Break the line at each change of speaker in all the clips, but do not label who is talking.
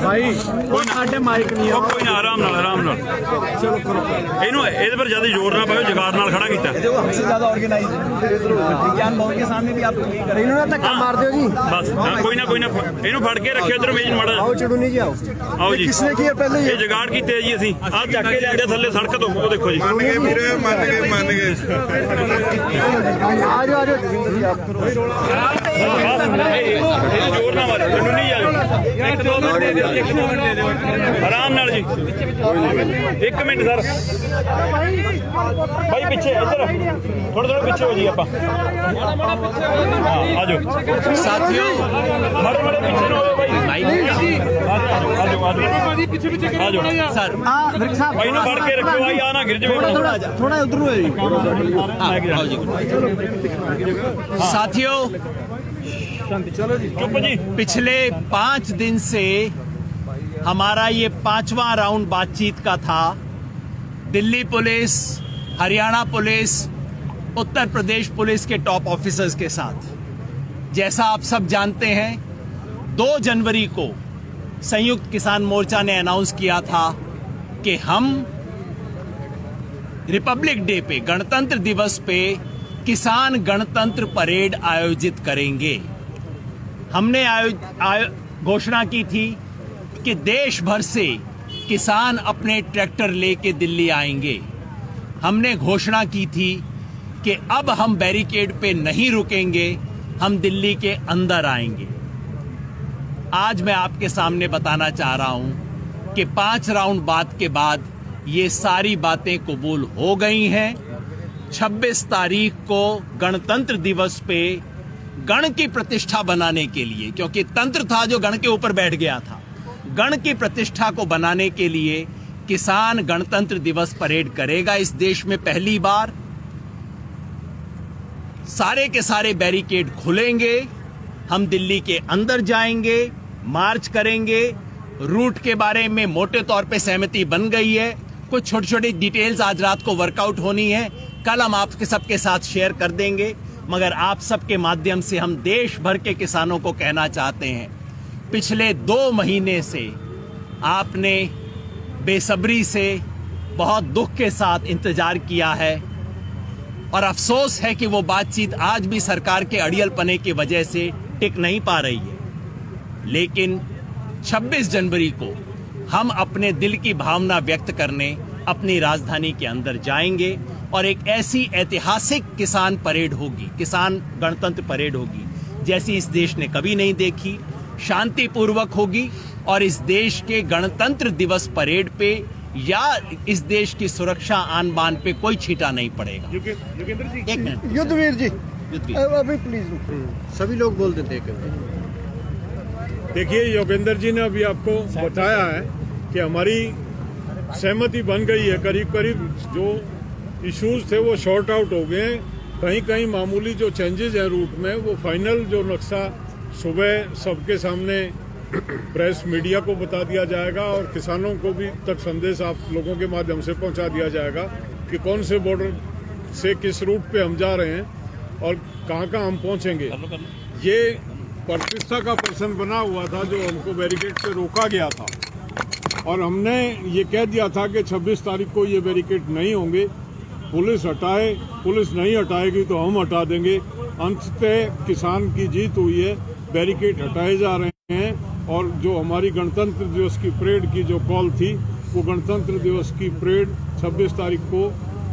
भाई ਸਾਡੇ ਮਾਈਕ ਨਹੀਂ ਆ
ਕੋਈ ਨਾ ਆਰਾਮ ਨਾਲ ਚਲੋ ਕਰੋ ਇਹਨੂੰ ਇਹਦੇ ਪਰ ਜ਼ਿਆਦਾ ਜ਼ੋਰ ਨਾ ਪਾਓ ਜਗਾਰ ਨਾਲ ਖੜਾ ਕੀਤਾ
देखो हमसे ज्यादा ऑर्गेनाइज विज्ञान भवन के सामने भी आप यही कर रहे हो ना धक्का मार दो जी
बस ਕੋਈ ਨਾ ਇਹਨੂੰ ਫੜ ਕੇ ਰੱਖਿਓ ਇਧਰ ਮੇਜ ਮਾੜਾ
आओ चढ़ूनी जी आओ
ਆਓ ਜੀ
किसने किया पहले
ਇਹ ਜਗਾੜ ਕੀਤੇ ਜੀ ਅਸੀਂ ਆਹ ਚੱਕ ਕੇ ਲੈ ਗਏ ਥੱਲੇ ਸੜਕ ਤੋਂ ਉਹ ਦੇਖੋ ਜੀ
आ जाओ
ਜ਼ੋਰ ਨਾ ਮਾਰੋ ਤੈਨੂੰ ਨਹੀਂ ਆਇਆ ਇੱਕ ਦੋ ਮਿੰਟ ਦੇ ਦਿਓ ਆਰਾਮ ਨਾਲ ਜੀ 1 ਮਿੰਟ ਸਰ ਭਾਈ ਪਿੱਛੇ ਇੱਧਰ ਥੋੜਾ ਪਿੱਛੇ ਹੋ ਜੀ ਆਪਾਂ ਆ ਜਾਓ
साथियों
ਬੜੇ ਪਿੱਛੇ ਨੂੰ ਹੋਵੇ ਭਾਈ ਆ ਜਾਓ
सर
ਭਾਈ ਨੂੰ ਫੜ ਕੇ ਰੱਖਿਓ ਭਾਈ ਆ ਨਾ ਗਿਰ ਜਾਵੇ
थोड़ा उधर हुए
साथियों
चुप जी
पिछले 5 दिन से हमारा ये 5वां राउंड बातचीत का था। Delhi police, Haryana police, Uttar Pradesh police के टॉप ऑफिसर्स के साथ। जैसा आप सब जानते हैं 2 जनवरी को संयुक्त किसान मोर्चा ने अनाउंस किया था कि हम रिपब्लिक डे पे, गणतंत्र दिवस पे किसान गणतंत्र परेड आयोजित करेंगे। हमने घोषणा की थी कि देश भर से किसान अपने ट्रैक्टर लेके दिल्ली आएंगे। हमने घोषणा की थी कि अब हम बैरिकेड पे नहीं रुकेंगे, हम दिल्ली के अंदर आएंगे। आज मैं आपके सामने बताना चाह रहा हूं कि 5 राउंड बात के बाद ये सारी बातें कबूल हो गई हैं। 26 तारीख को गणतंत्र दिवस पे गण की प्रतिष्ठा बनाने के लिए, क्योंकि तंत्र था जो गण के ऊपर बैठ गया था, गण की प्रतिष्ठा को बनाने के लिए किसान गणतंत्र दिवस परेड करेगा इस देश में पहली बार। सारे के सारे बैरिकेड खुलेंगे, हम दिल्ली के अंदर जाएंगे, मार्च करेंगे। रूट के बारे में मोटे तौर पे सहमति बन गई है, कुछ छोटी छोटी डिटेल्स आज रात को वर्कआउट होनी है, कल हम आपके सबके साथ शेयर कर देंगे। मगर आप सबके माध्यम से हम देश भर के किसानों को कहना चाहते हैं, पिछले 2 महीने से आपने बेसब्री से बहुत दुख के साथ इंतजार किया है और अफसोस है कि वो बातचीत आज भी सरकार के अड़ियलपने की वजह से टिक नहीं पा रही है। लेकिन 26 जनवरी को हम अपने दिल की भावना व्यक्त करने अपनी राजधानी के अंदर जाएंगे और एक ऐसी ऐतिहासिक किसान परेड होगी, किसान गणतंत्र परेड होगी जैसी इस देश ने कभी नहीं देखी, शांतिपूर्वक होगी और इस देश के गणतंत्र दिवस परेड पे या इस देश की सुरक्षा आन बान पे कोई छींटा नहीं पड़ेगा।
योगेंद्र जी
1 मिनट
युद्धवीर जी
युद्धवीर।
अभी प्लीज सभी लोग बोल देते हैं।
देखिए योगेंद्र जी ने अभी आपको बताया है कि हमारी सहमति बन गई है, करीब करीब जो इश्यूज थे वो शॉर्ट आउट हो गए हैं। कहीं कहीं मामूली जो चेंजेस हैं रूट में, वो फाइनल जो नक्शा सुबह सबके सामने प्रेस मीडिया को बता दिया जाएगा और किसानों को भी तक संदेश आप लोगों के माध्यम से पहुंचा दिया जाएगा कि कौन से बॉर्डर से किस रूट पे हम जा रहे हैं और कहां कहां हम पहुंचेंगे। ये प्रतिष्ठा का प्रश्न बना हुआ था जो हमको बैरिकेड से रोका गया था और हमने ये कह दिया था कि 26 तारीख को ये बैरिकेड नहीं होंगे, पुलिस हटाए, पुलिस नहीं हटाएगी तो हम हटा देंगे। अंततः किसान की जीत हुई है, बैरिकेड हटाए जा रहे हैं और जो हमारी गणतंत्र दिवस की परेड की जो कॉल थी, वो गणतंत्र दिवस की परेड 26 तारीख को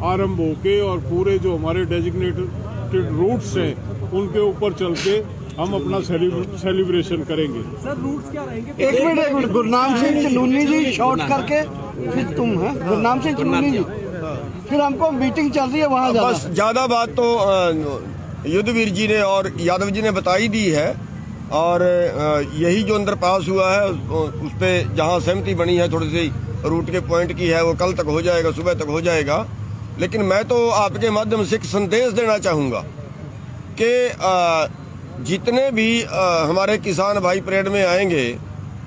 आरंभ होके और पूरे जो हमारे डेजिग्नेटेड रूट्स हैं उनके ऊपर चल के हम अपना सेलिब्रेशन करेंगे।
सर रूट्स क्या रहेंगे? एक मिनट गुरनाम सिंह चनूनी जी शॉर्ट करके फिर तुम है गुरनाम सिंह चनूनी जी, फिर हमको मीटिंग चल रही है वहाँ
बस ज्यादा बात तो युद्धवीर जी ने और यादव जी ने बता ही दी है और यही जो अंदर पास हुआ है उस पर जहाँ सहमति बनी है थोड़ी सी रूट के पॉइंट की है वो कल तक हो जाएगा, सुबह तक हो जाएगा। लेकिन मैं तो आपके माध्यम से एक संदेश देना चाहूँगा कि जितने भी हमारे किसान भाई परेड में आएंगे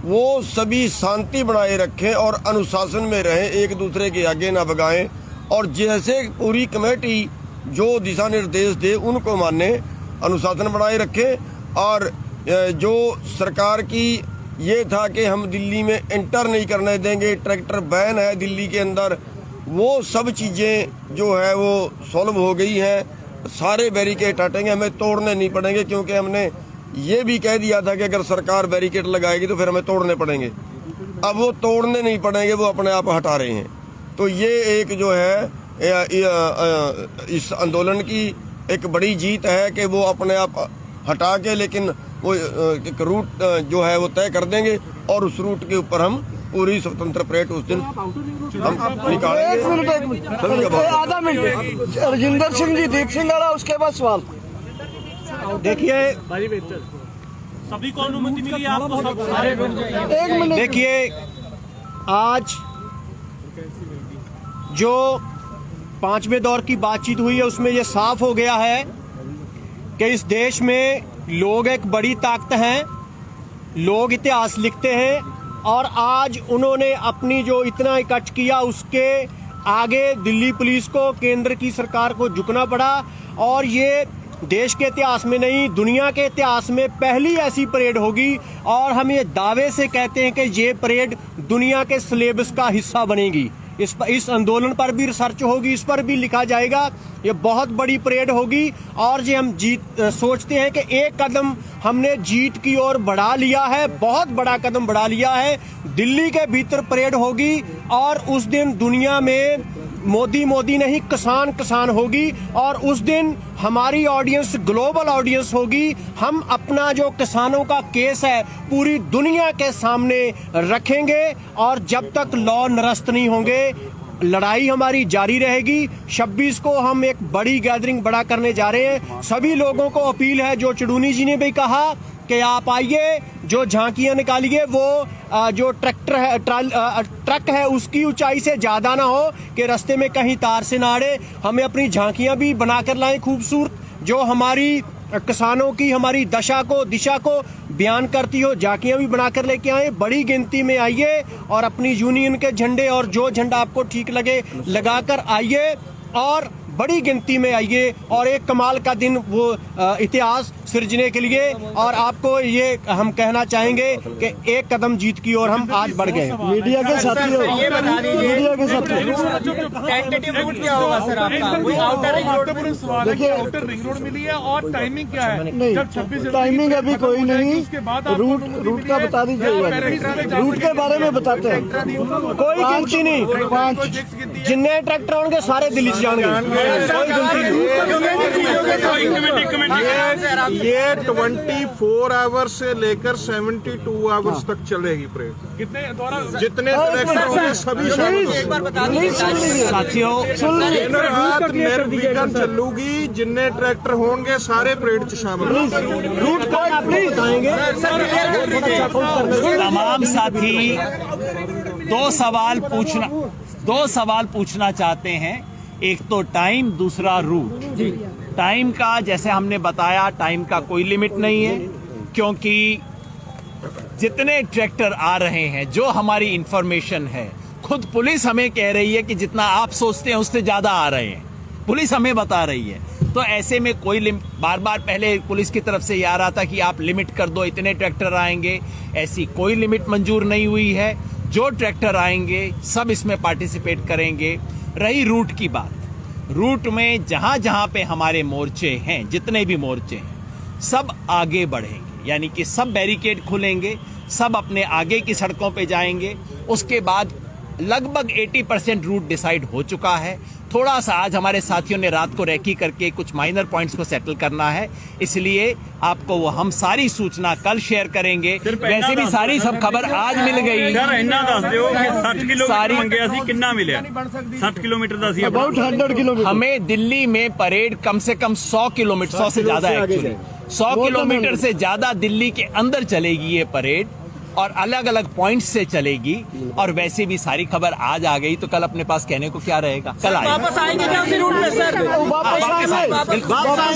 वो सभी शांति बनाए रखें और अनुशासन में रहें, एक दूसरे के आगे ना भगाएं और जैसे पूरी कमेटी जो दिशा निर्देश दे उनको माने, अनुशासन बनाए रखें और जो सरकार की ये था कि हम दिल्ली में एंटर नहीं करने देंगे, ट्रैक्टर बैन है दिल्ली के अंदर, वो सब चीज़ें जो है वो सॉल्व हो गई हैं। सारे बैरिकेड हटेंगे, हमें तोड़ने नहीं पड़ेंगे, क्योंकि हमने ये भी कह दिया था कि अगर सरकार बैरिकेड लगाएगी तो फिर हमें तोड़ने पड़ेंगे। अब वो तोड़ने नहीं पड़ेंगे, वो अपने आप हटा रहे हैं। तो ये एक जो है इस आंदोलन की एक बड़ी जीत है कि वो अपने आप हटा के, लेकिन वो एक रूट जो है वो तय कर देंगे और उस रूट के ऊपर हम पूरी स्वतंत्र परेड उस दिन हम निकालेंगे।
एक मिनट आधा मिनट। राजिंदर सिंह जी, दीप सिंह आ रहा, उसके बाद सवाल।
देखिए
सभी को अनुमति मिली है आपको?
एक मिनट।
देखिए, आज जो 5वें दौर की बातचीत हुई है उसमें ये साफ हो गया है कि इस देश में लोग एक बड़ी ताकत हैं, लोग इतिहास लिखते हैं, और आज उन्होंने अपनी जो इतना इकट्ठ किया उसके आगे दिल्ली पुलिस को, केंद्र की सरकार को झुकना पड़ा। और ये देश के इतिहास में नहीं, दुनिया के इतिहास में पहली ऐसी परेड होगी, और हम ये दावे से कहते हैं कि ये परेड दुनिया के सिलेबस का हिस्सा बनेगी। इस आंदोलन पर भी रिसर्च होगी, इस पर भी लिखा जाएगा। ये बहुत बड़ी परेड होगी, और जो हम सोचते हैं कि एक कदम हमने जीत की ओर बढ़ा लिया है, बहुत बड़ा कदम बढ़ा लिया है। दिल्ली के भीतर परेड होगी, और उस दिन दुनिया में मोदी नहीं, किसान होगी, और उस दिन हमारी ऑडियंस ग्लोबल ऑडियंस होगी। हम अपना जो किसानों का केस है पूरी दुनिया के सामने रखेंगे, और जब तक लॉ निरस्त नहीं होंगे लड़ाई हमारी जारी रहेगी। 26 को हम एक बड़ी गैदरिंग बड़ा करने जा रहे हैं। सभी लोगों को अपील है, जो चुड़ूनी जी ने भी कहा कि आप आइए, जो झांकियां निकालिए, वो जो ट्रक है उसकी ऊंचाई से ज्यादा ना हो कि रास्ते में कहीं तार से ना अड़े। हमें अपनी झांकियां भी बनाकर लाएं खूबसूरत, जो हमारी किसानों की, हमारी दिशा को बयान करती हो। झांकियां भी बनाकर लेके आए, बड़ी गिनती में आइए, और अपनी यूनियन के झंडे और जो झंडा आपको ठीक लगे लगाकर आइए, और बड़ी गिनती में आइए, और एक कमाल का दिन वो इतिहास सृजने के लिए। और आपको ये हम कहना चाहेंगे कि एक कदम जीत की ओर हम आज बढ़ गए।
मीडिया के साथियों, मीडिया के साथियों, देखिए
आउटर रिंग रोड मिली है, और टाइमिंग क्या है?
नहीं, टाइमिंग अभी कोई नहीं, रूट का बता दीजिए, रूट के बारे में बताते हैं।
कोई गिनती नहीं,
5
जितने ट्रैक्टर होंगे सारे दिल्ली से जाएंगे, कोई गिनती नहीं।
ये 24 आवर्स से लेकर 72 आवर्स तक चलेगी परेड। कितने द्वारा जितने ट्रैक्टर होंगे सभी
साथियों,
दिन रात निर्विघ्न चलूगी, जितने ट्रैक्टर होंगे सारे परेड च शामिल।
रूट का आप नहीं बताएंगे।
तमाम साथी दो सवाल पूछना चाहते हैं। एक तो टाइम, दूसरा रूट। टाइम का जैसे हमने बताया, टाइम का कोई लिमिट नहीं है, क्योंकि जितने ट्रैक्टर आ रहे हैं, जो हमारी इंफॉर्मेशन है, खुद पुलिस हमें कह रही है कि जितना आप सोचते हैं उससे ज्यादा आ रहे हैं, पुलिस हमें बता रही है। तो ऐसे में कोई बार पहले पुलिस की तरफ से ये आ रहा था कि आप लिमिट कर दो, इतने ट्रैक्टर आएंगे, ऐसी कोई लिमिट मंजूर नहीं हुई है। जो ट्रैक्टर आएंगे सब इसमें पार्टिसिपेट करेंगे। रही रूट की बात, रूट में जहां जहां पे हमारे मोर्चे हैं, जितने भी मोर्चे हैं, सब आगे बढ़ेंगे, यानी कि सब बैरिकेड खुलेंगे, सब अपने आगे की सड़कों पे जाएंगे। उसके बाद लगभग 80% रूट डिसाइड हो चुका है। थोड़ा सा आज हमारे साथियों ने रात को रेकी करके कुछ माइनर पॉइंट्स को सेटल करना है, इसलिए आपको वो हम सारी सूचना कल शेयर करेंगे। वैसे भी सारी सब खबर आज मिल गई।
सर इन्ना दस दियो कि 60 किलोमीटर मंगया सी, कितना मिले? 60 किलोमीटर दा सी,
अबाउट 100 किलोमीटर।
हमें दिल्ली में परेड कम से कम 100 किलोमीटर, 100 से ज्यादा एक्चुअली 100 किलोमीटर से ज्यादा दिल्ली के अंदर चलेगी ये परेड, और अलग अलग पॉइंट्स से चलेगी। और वैसे भी सारी खबर आज आ गई, तो कल अपने पास कहने को क्या रहेगा? कल
वापस आएंगे क्या उसी रूट पे सर?
वापस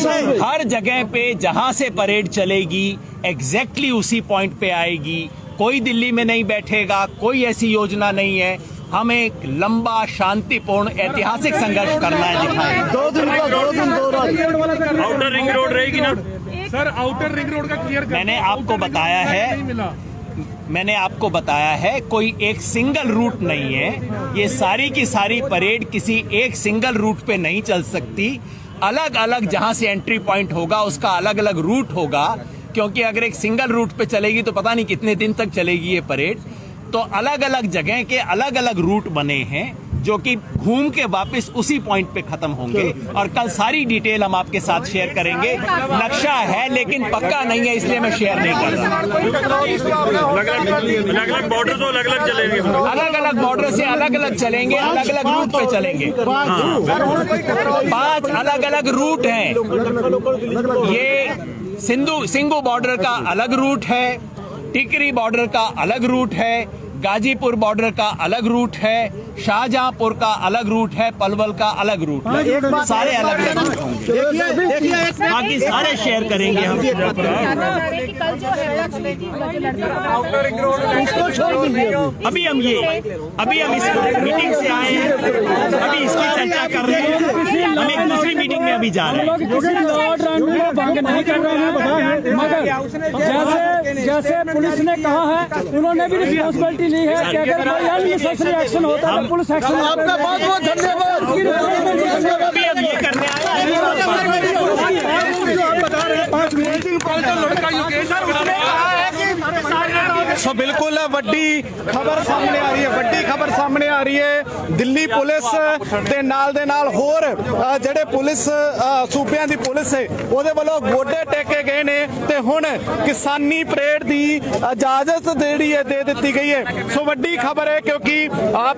आएंगे।
हर जगह पे जहां से परेड चलेगी एग्जैक्टली उसी पॉइंट पे आएगी। कोई दिल्ली में नहीं बैठेगा, कोई ऐसी योजना नहीं है। हमें एक लंबा शांतिपूर्ण ऐतिहासिक संघर्ष करना है, दिखाएं।
2 दिन का 2 दिन 2 रात।
आउटर रिंग रोड रहेगी ना
सर? आउटर रिंग रोड का क्लियर
मैंने आपको बताया है, मैंने आपको बताया है कोई एक सिंगल रूट नहीं है। ये सारी की सारी परेड किसी एक सिंगल रूट पे नहीं चल सकती। अलग अलग जहां से एंट्री पॉइंट होगा उसका अलग अलग रूट होगा, क्योंकि अगर एक सिंगल रूट पे चलेगी तो पता नहीं कितने दिन तक चलेगी ये परेड। तो अलग अलग जगह के अलग अलग रूट बने हैं जो कि घूम के वापस उसी पॉइंट पे खत्म होंगे। और कल सारी डिटेल हम आपके साथ शेयर करेंगे। नक्शा है लेकिन पक्का नहीं है, इसलिए मैं शेयर नहीं कर रहा।
अलग अलग बॉर्डर तो अलग अलग चलेंगे,
अलग अलग बॉर्डर से अलग अलग चलेंगे, अलग अलग रूट पे चलेंगे। 5 अलग अलग रूट हैं। ये सिंगू बॉर्डर का अलग रूट है, टिकरी बॉर्डर का अलग रूट है, गाजीपुर बॉर्डर का अलग रूट है, शाहजहांपुर का अलग रूट है, पलवल का अलग रूट है। सारे अलग अलग रूट होंगे, बाकी सारे शेयर करेंगे हम। अभी हम इस मीटिंग से आए हैं, अभी इसकी चर्चा कर रहे हैं। हम एक दूसरी मीटिंग में अभी जा रहे हैं।
नहीं कर रहे हैं बताए, मगर जैसे पुलिस ने कहा है उन्होंने भी रिस्पॉन्सिबिलिटी ली है कि अगर कोई अननेसेसरी एक्शन होता है पुलिस एक्शन। आपका बहुत बहुत धन्यवाद।
अभी हम ये करने आए
सो बिल्कुल ਵੱਡੀ ਖਬਰ ਸਾਹਮਣੇ ਆ ਰਹੀ ਹੈ, ਵੱਡੀ ਖਬਰ ਸਾਹਮਣੇ ਆ ਰਹੀ ਹੈ। ਦਿੱਲੀ ਪੁਲਿਸ ਦੇ ਨਾਲ ਹੋਰ ਜਿਹੜੇ ਪੁਲਿਸ ਸੂਬਿਆਂ ਦੀ ਪੁਲਿਸ ਹੈ ਉਹਦੇ ਵੱਲੋਂ ਗੋਡੇ ਟੇਕੇ ਗਏ ਨੇ ਤੇ ਹੁਣ ਕਿਸਾਨੀ ਪਰੇਡ ਦੀ ਇਜਾਜ਼ਤ ਜਿਹੜੀ ਹੈ ਦੇ ਦਿੱਤੀ ਗਈ ਹੈ। ਸੋ ਵੱਡੀ ਖਬਰ ਹੈ ਕਿਉਂਕਿ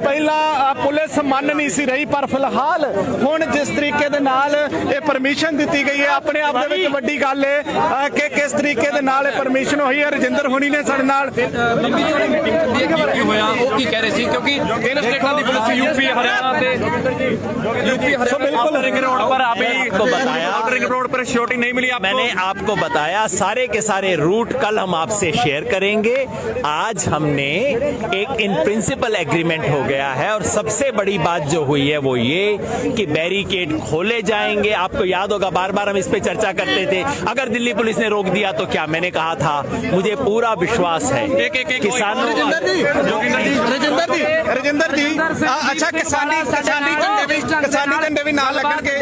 ਪਹਿਲਾਂ ਪੁਲਿਸ ਮੰਨ ਨਹੀਂ ਸੀ ਰਹੀ, ਪਰ ਫਿਲਹਾਲ ਹੁਣ ਜਿਸ ਤਰੀਕੇ ਦੇ ਨਾਲ ਇਹ ਪਰਮਿਸ਼ਨ ਦਿੱਤੀ ਗਈ ਹੈ ਆਪਣੇ ਆਪ ਦੇ ਵਿੱਚ ਵੱਡੀ ਗੱਲ ਹੈ ਕਿ ਕਿਸ ਤਰੀਕੇ ਦੇ ਨਾਲ ਇਹ ਪਰਮਿਸ਼ਨ ਹੋਈ ਹੈ। ਰਜਿੰਦਰ ਹੋਣੀ ਨੇ ਸਾਡੇ ਨਾਲ
ਕੀ ਹੋਇਆ ਉਹ ਕੀ ਕਹਿ ਰਹੇ ਸੀ, ਕਿਉਂਕਿ ਇਹਨਾਂ ਸਟੇਟਾਂ ਦੀ ਪੁਲਿਸ यूपी हरियाणा बिल्कुल रिंग रोड पर अभी
को बताया,
रिंग रोड पर सिक्योरिटी नहीं मिली।
मैंने आपको बताया सारे के सारे रूट कल हम आपसे शेयर करेंगे। आज हमने एक इन प्रिंसिपल एग्रीमेंट हो गया है और सबसे बड़ी बात जो हुई है वो ये कि बैरिकेड खोले जाएंगे। आपको याद होगा बार बार हम इस पे चर्चा करते थे, अगर दिल्ली पुलिस ने रोक दिया तो क्या। मैंने कहा था मुझे पूरा विश्वास है किसानों
रजिंदर जी अच्छा किसानी झंडे भी नाल लगणगे,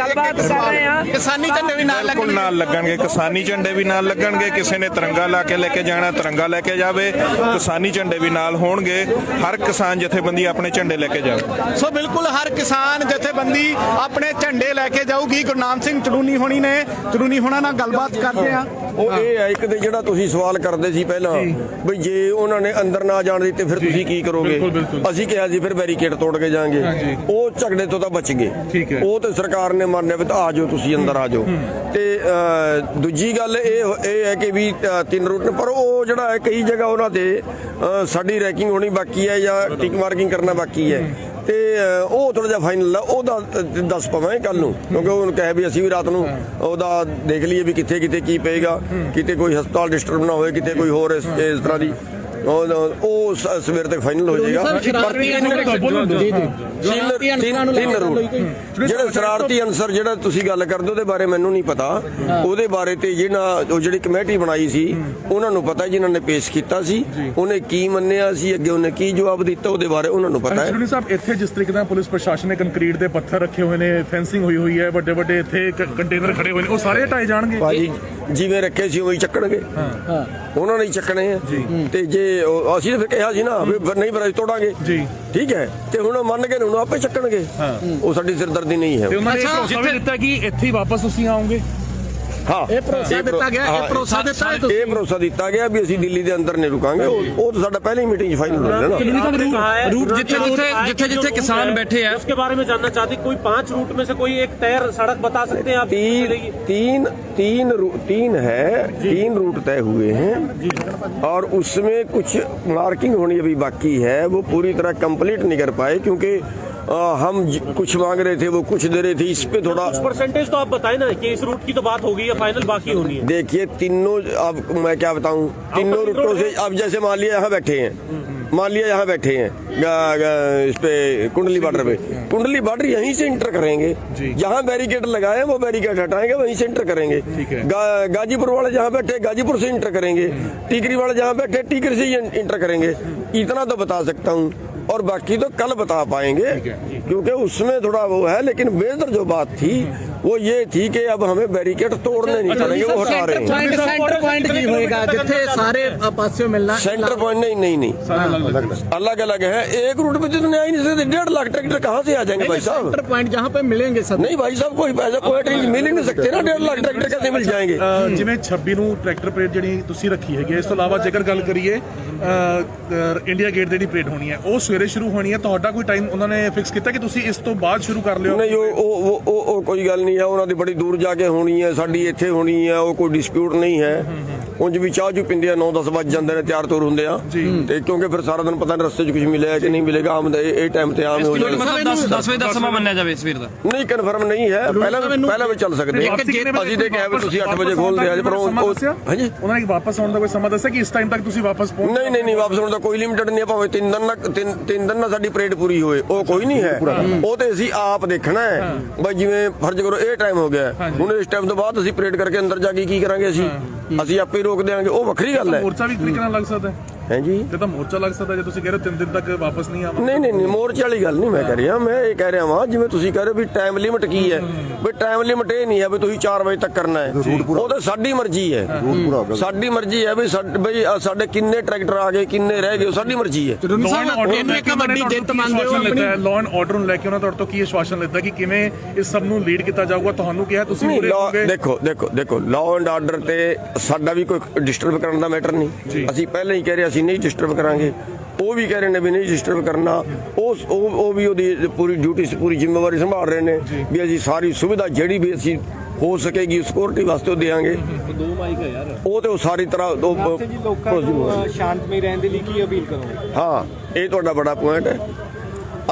किसानी झंडे भी नाल
बिल्कुल नाल लगणगे, किसानी झंडे भी नाल लगणगे। किसी ने तिरंगा ला के लेके जाना तिरंगा लेके जावे, किसानी झंडे भी नाल होणगे। हर किसान जथेबंदी अपने झंडे लेके जावे।
सो बिल्कुल हर किसान जथेबंदी अपने झंडे लेके जाऊगी। गुरनाम सिंह चलूनी होनी ने चलूनी होना ਨਾਲ ਗੱਲਬਾਤ ਕਰਦੇ ਆ।
ਉਹ ਇਹ ਹੈ ਇੱਕ ਤੇ ਜਿਹੜਾ ਤੁਸੀਂ ਸਵਾਲ ਕਰਦੇ ਸੀ ਪਹਿਲਾਂ ਬਈ ਜੇ ਉਹਨਾਂ ਨੇ ਅੰਦਰ ਨਾ ਜਾਣ ਦਿੱਤੇ ਫਿਰ ਤੁਸੀਂ ਕੀ ਕਰੋਗੇ। ਅਸੀਂ ਕਿਹਾ ਸੀ ਫਿਰ ਬੈਰੀਕੇਡ ਤੋੜ ਕੇ ਜਾਾਂਗੇ। ਉਹ ਝਗੜੇ ਤੋਂ ਤਾਂ ਬਚ ਗਏ, ਉਹ ਤੇ ਸਰਕਾਰ ਨੇ ਮੰਨਿਆ ਵੀ ਆ ਜਾਓ ਤੁਸੀਂ ਅੰਦਰ ਆ ਜਾਓ। ਤੇ ਦੂਜੀ ਗੱਲ ਇਹ ਹੈ ਕਿ ਵੀ 3 ਰੂਟ ਨੇ, ਪਰ ਉਹ ਜਿਹੜਾ ਹੈ ਕਈ ਜਗ੍ਹਾ ਉਹਨਾਂ ਤੇ ਸਾਡੀ ਰੈਕਿੰਗ ਹੋਣੀ ਬਾਕੀ ਹੈ ਜਾਂ ਟਿਕ ਮਾਰਕਿੰਗ ਕਰਨਾ ਬਾਕੀ ਹੈ। ਤੇ ਉਹ ਥੋੜਾ ਜਿਹਾ ਫਾਈਨਲ ਆ ਉਹਦਾ ਦੱਸ ਪਵਾਂਗੇ ਕੱਲ ਨੂੰ, ਕਿਉਂਕਿ ਉਹਨੂੰ ਕਹੇ ਵੀ ਅਸੀਂ ਵੀ ਰਾਤ ਨੂੰ ਉਹਦਾ ਦੇਖ ਲਈਏ ਵੀ ਕਿੱਥੇ ਕਿੱਥੇ ਕੀ ਪਏਗਾ, ਕਿਤੇ ਕੋਈ ਹਸਪਤਾਲ ਡਿਸਟਰਬ ਨਾ ਹੋਏ, ਕਿਤੇ ਕੋਈ ਹੋਰ ਇਸ ਤਰ੍ਹਾਂ ਦੀ ਉਹ ਸਵੇਰ ਤੱਕ ਫਾਈਨਲ ਹੋ ਜਾਏਗਾ। ਪਰ 3 ਰੂਟ ਜਿਹੜੇ ਸ਼ਰਾਰਤੀ ਅਨਸਰ ਜਿਹੜਾ ਤੁਸੀਂ ਗੱਲ ਕਰਦੇ ਉਹਦੇ ਬਾਰੇ ਮੈਨੂੰ ਨਹੀਂ ਪਤਾ। ਉਹਦੇ ਬਾਰੇ ਤੇ ਉਹ ਜਿਹੜੀ ਕਮੇਟੀ ਬਣਾਈ ਸੀ ਉਹਨਾਂ ਨੂੰ ਪਤਾ, ਜਿਨ੍ਹਾਂ ਨੇ ਪੇਸ਼ ਕੀਤਾ ਸੀ ਉਹਨੇ ਕੀ ਮੰਨਿਆ ਸੀ, ਅੱਗੇ ਉਹਨੇ ਕੀ ਜਵਾਬ ਦਿੱਤਾ ਉਹਦੇ ਬਾਰੇ ਉਹਨਾਂ ਨੂੰ ਪਤਾ ਹੈ।
ਸਾਹਿਬ ਇੱਥੇ ਜਿਸ ਤਰੀਕੇ ਨਾਲ ਪੁਲਿਸ ਪ੍ਰਸ਼ਾਸਨ ਨੇ ਕੰਕਰੀਟ ਦੇ ਪੱਥਰ ਰੱਖੇ ਹੋਏ ਨੇ, ਫੈਂਸਿੰਗ ਹੋਈ ਹੋਈ ਹੈ, ਵੱਡੇ ਵੱਡੇ ਇੱਥੇ ਕੰਟੇਨਰ ਖੜੇ ਹੋਏ ਨੇ, ਉਹ ਸਾਰੇ ਹਟਾਏ ਜਾਣਗੇ
ਭਾਜੀ। ਜਿਵੇਂ ਰੱਖੇ ਸੀ ਉਹੀ ਚੱਕਣਗੇ, ਉਹਨਾਂ ਨੇ ਹੀ ਚੱਕਣੇ ਆ। ਤੇ ਜੇ ਅਸੀਂ ਤਾਂ ਕਿਹਾ ਸੀ ਨਾ ਵੀ ਨਹੀਂ ਪਰ ਤੋੜਾਂਗੇ ਠੀਕ ਹੈ, ਤੇ ਹੁਣ ਮੰਨ ਕੇ ਹੁਣ ਆਪੇ ਚੱਕਣਗੇ। ਉਹ ਸਾਡੀ ਸਿਰਦਰਦੀ ਨਹੀਂ ਹੈ।
ਉਹਨਾਂ ਨੇ ਭਰੋਸਾ ਵੀ ਦਿੱਤਾ ਕਿ ਇੱਥੇ ਹੀ ਵਾਪਸ ਤੁਸੀਂ ਆਓਗੇ।
ਹਾਂ ਇਹ ਭਰੋਸਾ ਦਿੱਤਾ ਗਿਆ, ਇਹ ਭਰੋਸਾ ਦਿੱਤਾ ਗਿਆ ਵੀ ਅਸੀਂ ਦਿੱਲੀ ਦੇ ਅੰਦਰ ਨਹੀਂ ਰੁਕਾਂਗੇ। ਉਹ ਤਾਂ ਸਾਡਾ ਪਹਿਲੀ ਮੀਟਿੰਗ 'ਚ ਫਾਈਨਲ ਹੋ ਜਾਣਾ।
रूट जिथे किसान बैठे हैं उसके बारे में जानना चाहते, कोई 5 रूट में से कोई एक तय सड़क बता सकते हैं आप?
तीन है, 3 रूट तय हुए हैं और उसमें कुछ मार्किंग होनी अभी बाकी है। वो पूरी तरह कंप्लीट नहीं कर पाए क्योंकि हम कुछ मांग रहे थे वो कुछ दे रहे थे। इस पे थोड़ा
परसेंटेज तो आप बताए ना कि इस रूट की तो बात होगी या फाइनल बाकी होनी है।
देखिए तीनों, अब मैं क्या बताऊं, तीनों रूटों से अब जैसे मान लिया यहाँ बैठे हैं मान लिया यहाँ बैठे हैं इस पे कुंडली बॉर्डर पे, कुंडली बॉर्डर यहीं से इंटर करेंगे, जहाँ बैरिकेड लगाए हैं वो बैरिकेड हटाएंगे, वहीं से इंटर करेंगे। गाजीपुर वाले जहाँ बैठे गाजीपुर से इंटर करेंगे, टीकरी वाले जहाँ बैठे टीकरी से इंटर करेंगे। इतना तो बता सकता हूँ, और बाकी तो कल बता पाएंगे क्योंकि उसमें थोड़ा वो है। लेकिन बेहतर जो बात थी वो ये थी कि अब हमें बैरिकेड तोड़ने नहीं पड़ेंगे, वो हटा रहे हैं।
सेंटर पॉइंट की होएगा जिथे सारे पासियों मिलना,
सेंटर पॉइंट नहीं अलग अलग है। एक रूट पे जितने आ ही नहीं सकते, 1.5 लाख ट्रैक्टर कहाँ से आ जाएंगे भाई साहब?
सेंटर पॉइंट जहाँ पे मिलेंगे सब
नहीं भाई साहब, कोई पैसा कोई ट्रेन मिल ही नहीं सकते ना, 1.5 लाख ट्रैक्टर कैसे मिल जाएंगे?
ਜਿਵੇਂ 26 ਨੂੰ ਟਰੈਕਟਰ ਪਰੇਡ ਜਿਹੜੀ ਤੁਸੀਂ ਰੱਖੀ ਹੈਗੀ, ਇਸ ਤੋਂ ਇਲਾਵਾ ਜੇਕਰ ਗੱਲ ਕਰੀਏ ਇੰਡੀਆ ਗੇਟ ਦੀ ਜਿਹੜੀ ਪਰੇਡ ਹੋਣੀ ਹੈ ਉਹ ਸਵੇਰੇ ਸ਼ੁਰੂ ਹੋਣੀ ਹੈ, ਤੁਹਾਡਾ ਕੋਈ ਟਾਈਮ ਉਹਨਾਂ ਨੇ ਫਿਕਸ ਕੀਤਾ ਕਿ ਤੁਸੀਂ ਇਸ ਤੋਂ ਬਾਅਦ ਸ਼ੁਰੂ ਕਰ ਲਿਓ?
ਨਹੀਂ, ਉਹ ਕੋਈ ਗੱਲ ਨਹੀਂ ਹੈ, ਉਹਨਾਂ ਦੀ ਬੜੀ ਦੂਰ ਜਾ ਕੇ ਹੋਣੀ ਹੈ, ਸਾਡੀ ਇੱਥੇ ਹੋਣੀ ਹੈ, ਉਹ ਕੋਈ ਡਿਸਪਿਊਟ ਨਹੀਂ ਹੈ। ਉਂਝ ਵੀ ਚਾਹ ਚੂ ਪਿੰਦੇ ਆ 9-10 ਵੱਜ ਜਾਂਦੇ ਨੇ, ਤਿਆਰ ਤੁਰ ਹੁੰਦੇ ਆ, ਤੇ ਕਿਉਂਕਿ ਫਿਰ ਸਾਰਾ ਦਿਨ ਪਤਾ ਨਹੀਂ ਰਸਤੇ 'ਚ ਕੁਝ ਮਿਲਿਆ ਕਿ ਨਹੀਂ ਮਿਲੇਗਾ, ਆਮ ਇਹ ਟਾਈਮ ਤੇ ਆਮ ਹੋ ਜਾਂਦਾ।
10 ਵਜੇ ਦਾ ਸਮਾਂ ਮੰਨਿਆ ਜਾਵੇ ਸਵੇਰ ਦਾ?
ਨਹੀਂ, ਕਨਫਰਮ ਨਹੀਂ ਹੈ, ਪਹਿਲਾਂ ਵੀ ਚੱਲ ਸਕਦੇ। ਅਸੀਂ ਤੇ ਕਿਹਾ ਵੀ ਤੁਸੀਂ 8 ਵਜੇ ਖੋਲਦੇ ਆ, ਪਰ ਹਾਂਜੀ
ਉਹਨਾਂ ਨੇ ਵਾਪਸ ਆਉਣ ਦਾ ਕੋਈ ਸਮਾਂ ਦੱਸਿਆ ਕਿ ਇਸ ਟਾਈਮ ਤੱਕ ਤੁਸੀਂ ਵਾਪਸ ਪਹੁੰਚ?
ਨਹੀਂ, ਵਾਪਸ ਆਉਣ ਦਾ ਕੋਈ ਲਿਮਿਟਡ ਨਹੀਂ ਹੈ, ਭਾਵੇਂ 3 ਦਿਨ ਨਾਲ ਸਾਡੀ ਪਰੇਡ ਪੂਰੀ ਹੋਏ, ਉਹ ਕੋਈ ਨਹੀਂ ਹੈ। ਉਹ ਤੇ ਅਸੀਂ ਆਪ ਦੇਖਣਾ ਹੈ ਬਈ, ਜਿਵੇਂ ਫਰਜ਼ ਕਰੋ ਇਹ ਟਾਈਮ ਹੋ ਗਿਆ, ਹੁਣ ਇਸ ਟਾਈਮ ਤੋਂ ਬਾਅਦ ਅਸੀਂ ਪਰੇਡ ਕਰਕੇ ਅੰਦਰ ਜਾ ਕੇ ਕੀ ਕਰਾਂਗੇ? ਅਸੀਂ ਆਪੇ ਹੀ ਰੋਕ ਦੇਵਾਂਗੇ, ਉਹ ਵੱਖਰੀ ਗੱਲ ਹੈ।
ਮੋਰਚਾ ਵੀ ਤਰੀਕੇ ਨਾਲ ਲੱਗ ਸਕਦਾ
ਹੈ ਜੀ,
ਜੇ ਤਾਂ ਮੋਰਚਾ ਲੱਗ ਸਕਦਾ ਜੇ ਤੁਸੀਂ ਕਹਿ ਰਹੇ 3 ਦਿਨ ਤੱਕ ਵਾਪਸ ਨਹੀਂ ਆਵਾਂਗੇ।
ਨਹੀਂ, ਮੋਰਚੇ ਵਾਲੀ ਗੱਲ ਨਹੀਂ ਮੈਂ ਕਹਿ ਰਿਹਾ, ਮੈਂ ਇਹ ਕਹਿ ਰਿਹਾ ਵਾਂ ਜਿਵੇਂ ਤੁਸੀਂ ਕਹਿ ਰਹੇ ਵੀ ਟਾਈਮ ਲਿਮਿਟ ਕੀ ਹੈ, ਵੀ ਟਾਈਮ ਲਿਮਿਟ ਇਹ ਨਹੀਂ ਹੈ ਵੀ ਤੁਸੀਂ 4 ਵਜੇ ਤੱਕ ਕਰਨਾ ਹੈ, ਉਹ ਤਾਂ ਸਾਡੀ ਮਰਜ਼ੀ ਹੈ। ਸਾਡੀ ਮਰਜ਼ੀ ਹੈ ਵੀ ਸਾਡੇ ਕਿੰਨੇ ਟਰੈਕਟਰ ਆ ਗਏ, ਕਿੰਨੇ ਰਹਿ ਗਏ, ਉਹ ਸਾਡੀ ਮਰਜ਼ੀ ਹੈ।
ਇਹਨੂੰ ਇੱਕ ਵੱਡੀ ਜਿੱਤ ਮੰਨਦੇ ਹੋ ਆਪਣੀ?
ਲਾਅ ਐਂਡ ਆਰਡਰ ਨੂੰ ਲੈ ਕੇ ਉਹਨਾਂ ਤੁਹਾਡੇ ਤੋਂ ਕੀ ਆਸ਼ਵਾਸਨ ਲਿੱਤਾ ਕਿ ਕਿਵੇਂ ਇਸ ਸਭ ਨੂੰ ਲੀਡ ਕੀਤਾ ਜਾਊਗਾ? ਤੁਹਾਨੂੰ ਕਿਹਾ ਤੁਸੀਂ
ਦੇਖੋ ਲਾਅ ਐਂਡ ਆਰਡਰ ਤੇ ਸਾਡਾ ਵੀ ਕੋਈ ਡਿਸਟਰਬ ਕਰਨ ਦਾ ਮੈਟਰ ਨਹੀਂ। ਅਸੀਂ ਪਹਿਲਾਂ ਹੀ ਕਹਿ ਰਹੇ ਅਸੀਂ ਨਹੀਂ ਡਿਸਟਰਬ ਕਰਾਂਗੇ, ਉਹ ਵੀ ਕਹਿ ਰਹੇ ਨੇ ਵੀ ਨਹੀਂ ਡਿਸਟਰਬ ਕਰਨਾ। ਉਹ ਵੀ ਉਹਦੀ ਪੂਰੀ ਡਿਊਟੀ ਪੂਰੀ ਜ਼ਿੰਮੇਵਾਰੀ ਸੰਭਾਲ ਰਹੇ ਨੇ ਵੀ ਅਸੀਂ ਸਾਰੀ ਸੁਵਿਧਾ ਜਿਹੜੀ ਵੀ ਅਸੀਂ ਹੋ ਸਕੇਗੀ ਸਿਕਿਉਰਿਟੀ ਵਾਸਤੇ ਉਹ ਦੇਵਾਂਗੇ। ਉਹ ਤੇ ਉਹ ਸਾਰੀ ਤਰ੍ਹਾਂ
ਸ਼ਾਂਤਮਈ ਰਹਿਣ ਦੇ ਲਈ ਕੀ ਅਪੀਲ ਕਰੋਗੇ?
ਹਾਂ, ਇਹ ਤੁਹਾਡਾ ਬੜਾ ਪੁਆਇੰਟ ਹੈ।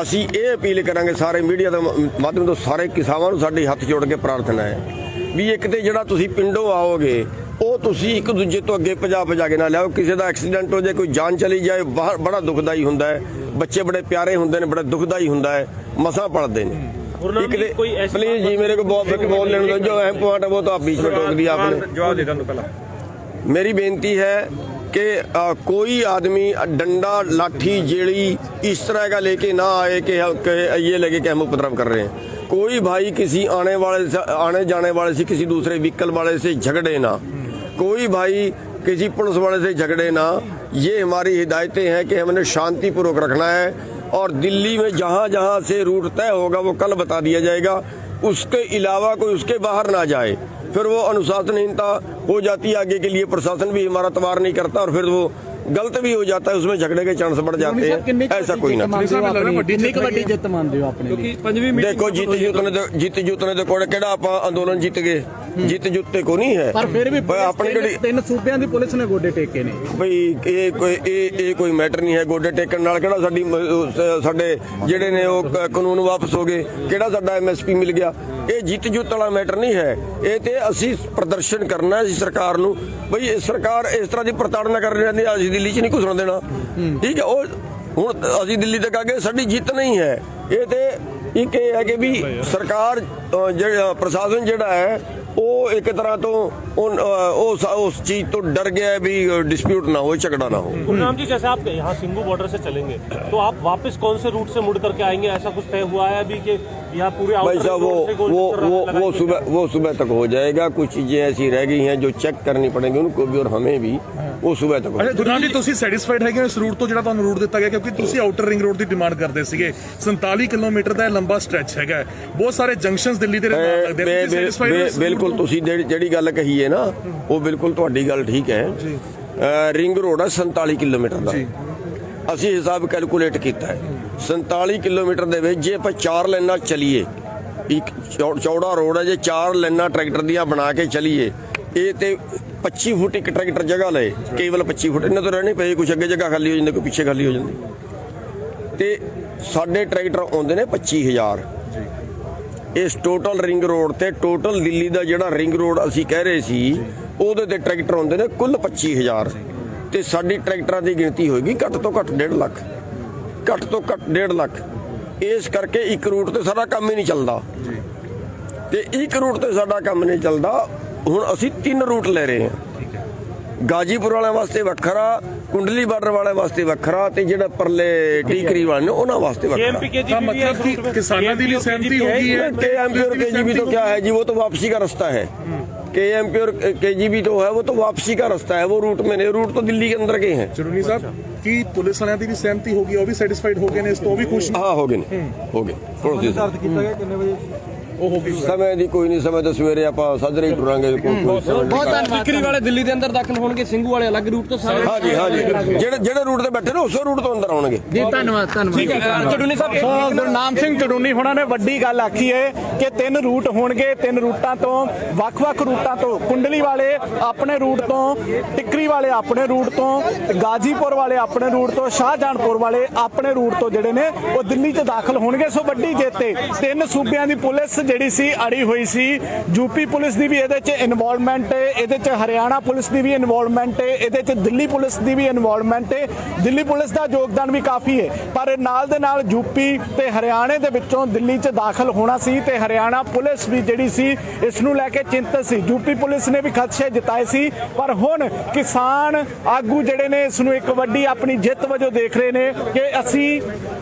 ਅਸੀਂ ਇਹ ਅਪੀਲ ਕਰਾਂਗੇ ਸਾਰੇ ਮੀਡੀਆ ਦੇ ਮਾਧਿਅਮ ਤੋਂ, ਸਾਰੇ ਕਿਸਾਨਾਂ ਨੂੰ ਸਾਡੀ ਹੱਥ ਜੋੜ ਕੇ ਪ੍ਰਾਰਥਨਾ ਹੈ ਵੀ ਇੱਕ ਤੇ ਜਿਹੜਾ ਤੁਸੀਂ ਪਿੰਡੋਂ ਆਓਗੇ ਉਹ ਤੁਸੀਂ ਇੱਕ ਦੂਜੇ ਤੋਂ ਅੱਗੇ ਭਜਾ ਕੇ ਨਾ ਲਿਆਓ। ਕਿਸੇ ਦਾ ਐਕਸੀਡੈਂਟ ਹੋ ਜਾਏ, ਕੋਈ ਜਾਨ ਚਲੀ ਜਾਏ, ਬੜਾ ਦੁਖਦਾਈ ਹੁੰਦਾ ਹੈ। ਬੱਚੇ ਬੜੇ ਪਿਆਰੇ ਹੁੰਦੇ ਨੇ, ਬੜਾ ਦੁਖਦਾਈ ਹੁੰਦਾ ਹੈ, ਮਸਾਂ ਪੜਦੇ ਨੇ। ਇੱਕ ਤੇ प्लीज जी मेरे को बोल लेने दो, जो अहम पॉइंट है वो तो आप बीच में टोक दिया आपने।
जवाब दे दो पहला।
मेरी बेनती है कि कोई आदमी डंडा लाठी जेड़ी इस तरह का लेके ना आए कि ये लगे कि हम उपद्रव कर रहे हैं। कोई भाई किसी आने जाने वाले से, किसी दूसरे व्हीकल वाले से झगड़े ना, कोई भाई किसी पुलिस वाले से झगड़े ना। ये हमारी हिदायतें हैं कि हमने शांतिपूर्वक रखना है, और दिल्ली में जहाँ जहाँ से रूट तय होगा वो कल बता दिया जाएगा। उसके अलावा कोई उसके बाहर ना जाए, फिर वो अनुशासनहीनता हो जाती है। आगे के लिए प्रशासन भी हमारा तवार नहीं करता और फिर वो गलत भी हो जाता है, उसमें झगड़े के चांस बढ़ जाते हैं। ऐसा कोई ना। देखो जित जुतने तो कोड़े केड़ा आप अंदोलन जीत गए, जित जुते को नहीं है,
पर फिर भी
अपनी ਜਿਹੜੀ
3 ਸੂਬਿਆਂ ਦੀ ਪੁਲਿਸ ਨੇ ਗੋਡੇ ਟੇਕੇ ਨੇ
ਬਈ। ਇਹ ਕੋਈ ਮੈਟਰ ਨਹੀਂ ਹੈ। ਗੋਡੇ ਟੇਕਣ ਨਾਲ ਕਿਹੜਾ ਸਾਡੇ ਜਿਹੜੇ ਨੇ ਉਹ ਕਾਨੂੰਨ ਵਾਪਸ ਹੋ ਗਏ, ਕਿਹੜਾ ਸਾਡਾ MSP ਮਿਲ ਗਿਆ? ਇਹ ਜਿੱਤ ਜੁੱਤ ਵਾਲਾ ਮੈਟਰ ਨਹੀਂ ਹੈ। ਇਹ ਤੇ ਅਸੀਂ ਪ੍ਰਦਰਸ਼ਨ ਕਰਨਾ ਸੀ ਸਰਕਾਰ ਨੂੰ, ਬਈ ਇਹ ਸਰਕਾਰ ਇਸ ਤਰ੍ਹਾਂ ਦੀ ਪ੍ਰਤਾੜਨਾ ਕਰ ਰਹੀ ਹੈ, ਅਸੀਂ ਦਿੱਲੀ 'ਚ ਨਹੀਂ ਘੁਸਣ ਦੇਣਾ। ਠੀਕ ਹੈ, ਉਹ ਹੁਣ ਅਸੀਂ ਦਿੱਲੀ ਤੱਕ ਆ ਗਏ, ਸਾਡੀ ਜਿੱਤ ਨਹੀਂ ਹੈ। ਇਹ ਤੇ ਇੱਕ ਇਹ ਹੈ ਕਿ ਵੀ ਸਰਕਾਰ ਜਿਹੜਾ ਪ੍ਰਸ਼ਾਸਨ ਜਿਹੜਾ ਹੈ ਉਹ एक तरह तो उस चीज तो डर गया है भी डिस्प्यूट ना हो, झगड़ा ना हो।
गुरनाम जी, जैसे आप यहाँ सिंगू बॉर्डर से चलेंगे तो आप वापस कौन से रूट से मुड़ करके आएंगे, ऐसा कुछ तय हुआ है अभी कि यहाँ पूरे
भाई साहब वो सुबह तक हो जाएगा। कुछ चीजें ऐसी रह गई हैं जो चेक करनी पड़ेंगी उनको भी और हमें भी, वो सुबह तक।
ਗੁਰਨਾਮ ਜੀ, ਤੁਸੀਂ ਸੈਟੀਸਫਾਈਡ ਹੈਗੇ ਇਸ ਰੂਟ ਤੋਂ ਜਿਹੜਾ ਤੁਹਾਨੂੰ ਰੂਟ ਦਿੱਤਾ ਗਿਆ? ਕਿਉਂਕਿ ਤੁਸੀਂ ਆਊਟਰ ਰਿੰਗ ਰੋਡ ਦੀ ਡਿਮਾਂਡ ਕਰਦੇ ਸੀਗੇ। 47 ਕਿਲੋਮੀਟਰ ਦਾ ਲੰਬਾ ਸਟ੍ਰੈਚ ਹੈਗਾ, ਬਹੁਤ ਸਾਰੇ ਜੰਕਸ਼ਨਸ ਦਿੱਲੀ ਦੇ ਨਾਲ ਲੱਗਦੇ ਨੇ।
ਬਿਲਕੁਲ ਤੁਸੀਂ ਜਿਹੜੀ ਗੱਲ ਕਹੀ ਹੈ ਨਾ, ਉਹ ਬਿਲਕੁਲ ਤੁਹਾਡੀ ਗੱਲ ਠੀਕ ਹੈ। ਰਿੰਗ ਰੋਡ ਹੈ 47 ਕਿਲੋਮੀਟਰ ਦਾ, ਅਸੀਂ ਹਿਸਾਬ ਕੈਲਕੂਲੇਟ ਕੀਤਾ ਹੈ। 47 ਕਿਲੋਮੀਟਰ ਦੇ ਵਿੱਚ ਜੇ ਆਪਾਂ 4 ਲਾਈਨਾਂ ਚਲੀਏ, ਇੱਕ ਚੌੜਾ ਰੋਡ ਹੈ, ਜੇ 4 ਲਾਈਨਾਂ ਟਰੈਕਟਰ ਦੀਆਂ ਬਣਾ ਕੇ ਚਲੀਏ, ਇਹ ਤੇ 25 ਫੁੱਟ ਇੱਕ ਟਰੈਕਟਰ ਜਗ੍ਹਾ ਲਏ, ਕੇਵਲ 25 ਫੁੱਟ ਇਹਨਾਂ ਤੋਂ ਰਹਿਣੀ ਪਈ। ਕੁਛ ਅੱਗੇ ਜਗ੍ਹਾ ਖਾਲੀ ਹੋ ਜਾਂਦੀ, ਕੋਈ ਪਿੱਛੇ ਖਾਲੀ ਹੋ ਜਾਂਦੀ, ਤੇ ਸਾਡੇ ਟਰੈਕਟਰ ਆਉਂਦੇ ਨੇ 25,000 ਇਸ ਟੋਟਲ ਰਿੰਗ ਰੋਡ ਤੇ। ਟੋਟਲ ਦਿੱਲੀ ਦਾ ਜਿਹੜਾ ਰਿੰਗ ਰੋਡ ਅਸੀਂ ਕਹਿ ਰਹੇ ਸੀ ਉਹਦੇ ਤੇ ਟਰੈਕਟਰ ਆਉਂਦੇ ਨੇ ਕੁੱਲ 25,000। ਤੇ ਸਾਡੀ ਟਰੈਕਟਰਾਂ ਦੀ ਗਿਣਤੀ ਹੋਏਗੀ ਘੱਟ ਤੋਂ ਘੱਟ 1.5 ਲੱਖ, ਘੱਟ ਤੋਂ ਘੱਟ 1.5 ਲੱਖ। ਇਸ ਕਰਕੇ ਇੱਕ ਰੂਟ ਤੇ ਸਾਡਾ ਕੰਮ ਹੀ ਨਹੀਂ ਚੱਲਦਾ ਤੇ ਇੱਕ ਰੂਟ ਤੇ ਸਾਡਾ ਕੰਮ ਨਹੀਂ ਚੱਲਦਾ। ਹੁਣ ਅਸੀਂ 3 ਰੂਟ ਲੈ ਰਹੇ ਹਾਂ, ਗਾਜੀਪੁਰ ਵਾਲਿਆਂ ਵਾਸਤੇ ਵੱਖਰਾ, ਕੁੰਡਲੀ ਬਾਰਡਰ ਵਾਲਿਆਂ ਵਾਸਤੇ ਵੱਖਰਾ ਤੇ ਜਿਹੜਾ ਪਰਲੇ ਟੀਕਰੀ ਵਾਲੇ ਨੇ ਉਹਨਾਂ ਵਾਸਤੇ ਵੱਖਰਾ।
का मतलब कि किसानों की भी सहमति होगी है।
KMP और KGB तो क्या है जी, वो तो वापसी का रास्ता है। KMP और KGB तो है, वो तो वापसी का रास्ता है। वो रूट में नहीं, रूट तो दिल्ली के अंदर के हैं।
चुननी साहब की पुलिस वालों की भी सहमति होगी, वो भी सैटिस्फाइड हो गए ने, इस तो भी खुश
हाँ हो गए हो गए।
ਉਹ ਹੋ ਗਈ।
ਸਮੇਂ ਦੀ ਕੋਈ ਨਹੀਂ, ਸਮੇਂ ਤਾਂ ਸਵੇਰੇ ਆਪਾਂ ਸਾਜਰੇ ਹੀ ਤੁਰਾਂਗੇ।
ਟਿਕਰੀ ਵਾਲੇ ਦਿੱਲੀ ਦੇ ਅੰਦਰ ਦਾਖਲ ਹੋਣਗੇ, ਸਿੰਘੂ ਵਾਲੇ ਅਲੱਗ ਰੂਟ ਤੋਂ ਸਾਰੇ।
ਹਾਂਜੀ ਹਾਂਜੀ, ਜਿਹੜੇ ਰੂਟ ਤੇ ਬੈਠੇ ਨੇ ਉਸੇ ਰੂਟ ਤੋਂ ਅੰਦਰ ਆਉਣਗੇ
ਜੀ ਧੰਨਵਾਦ
ਠੀਕ ਹੈ ਚੜੂਨੀ ਸਾਹਿਬ, ਸੋ ਗੁਰਨਾਮ ਸਿੰਘ ਚੜੂਨੀ ਹੋਣਾ ਨੇ ਵੱਡੀ ਗੱਲ ਆਖੀ ਹੈ ਕਿ 3 ਰੂਟ ਹੋਣਗੇ। 3 ਰੂਟਾਂ ਤੋਂ ਵੱਖ-ਵੱਖ ਰੂਟਾਂ ਤੋਂ, ਕੁੰਡਲੀ ਵਾਲੇ ਆਪਣੇ ਰੂਟ ਤੋਂ, ਟਿਕਰੀ ਵਾਲੇ ਆਪਣੇ ਰੂਟ ਤੋਂ, ਗਾਜੀਪੁਰ ਵਾਲੇ ਆਪਣੇ ਰੂਟ ਤੋਂ, ਸ਼ਾਹਜਹਾਨਪੁਰ ਵਾਲੇ ਆਪਣੇ ਰੂਟ ਤੋਂ ਜਿਹੜੇ ਨੇ ਉਹ ਦਿੱਲੀ 'ਚ ਦਾਖਲ ਹੋਣਗੇ। ਸੋ ਵੱਡੀ ਜਿੱਤ 3 ਸੂਬਿਆਂ ਦੀ ਪੁਲਿਸ ਜਿਹੜੀ ਸੀ ਅੜੀ ਹੋਈ ਸੀ। ਯੂਪੀ ਪੁਲਿਸ ਦੀ ਵੀ ਇਹਦੇ 'ਚ ਇਨਵੋਲਵਮੈਂਟ ਹੈ, ਇਹਦੇ 'ਚ ਹਰਿਆਣਾ ਪੁਲਿਸ ਦੀ ਵੀ ਇਨਵੋਲਵਮੈਂਟ ਹੈ, ਇਹਦੇ 'ਚ ਦਿੱਲੀ ਪੁਲਿਸ ਦੀ ਵੀ ਇਨਵੋਲਵਮੈਂਟ ਹੈ। ਦਿੱਲੀ ਪੁਲਿਸ ਦਾ ਯੋਗਦਾਨ ਵੀ ਕਾਫੀ ਹੈ, ਪਰ ਨਾਲ ਦੇ ਨਾਲ ਯੂਪੀ ਤੇ ਹਰਿਆਣੇ ਦੇ ਵਿੱਚੋਂ ਦਿੱਲੀ 'ਚ ਦਾਖਲ ਹੋਣਾ ਸੀ ਤੇ ਹਰਿਆਣਾ ਪੁਲਿਸ ਵੀ ਜਿਹੜੀ ਸੀ ਇਸ ਨੂੰ ਲੈ ਕੇ ਚਿੰਤਤ ਸੀ। ਯੂਪੀ ਪੁਲਿਸ ਨੇ ਵੀ ਖਦਸ਼ੇ ਜਤਾਏ ਸੀ, ਪਰ ਹੁਣ ਕਿਸਾਨ ਆਗੂ ਜਿਹੜੇ ਨੇ ਇਸ ਨੂੰ ਇੱਕ ਵੱਡੀ ਆਪਣੀ ਜਿੱਤ ਵਜੋਂ ਦੇਖ ਰਹੇ ਨੇ ਕਿ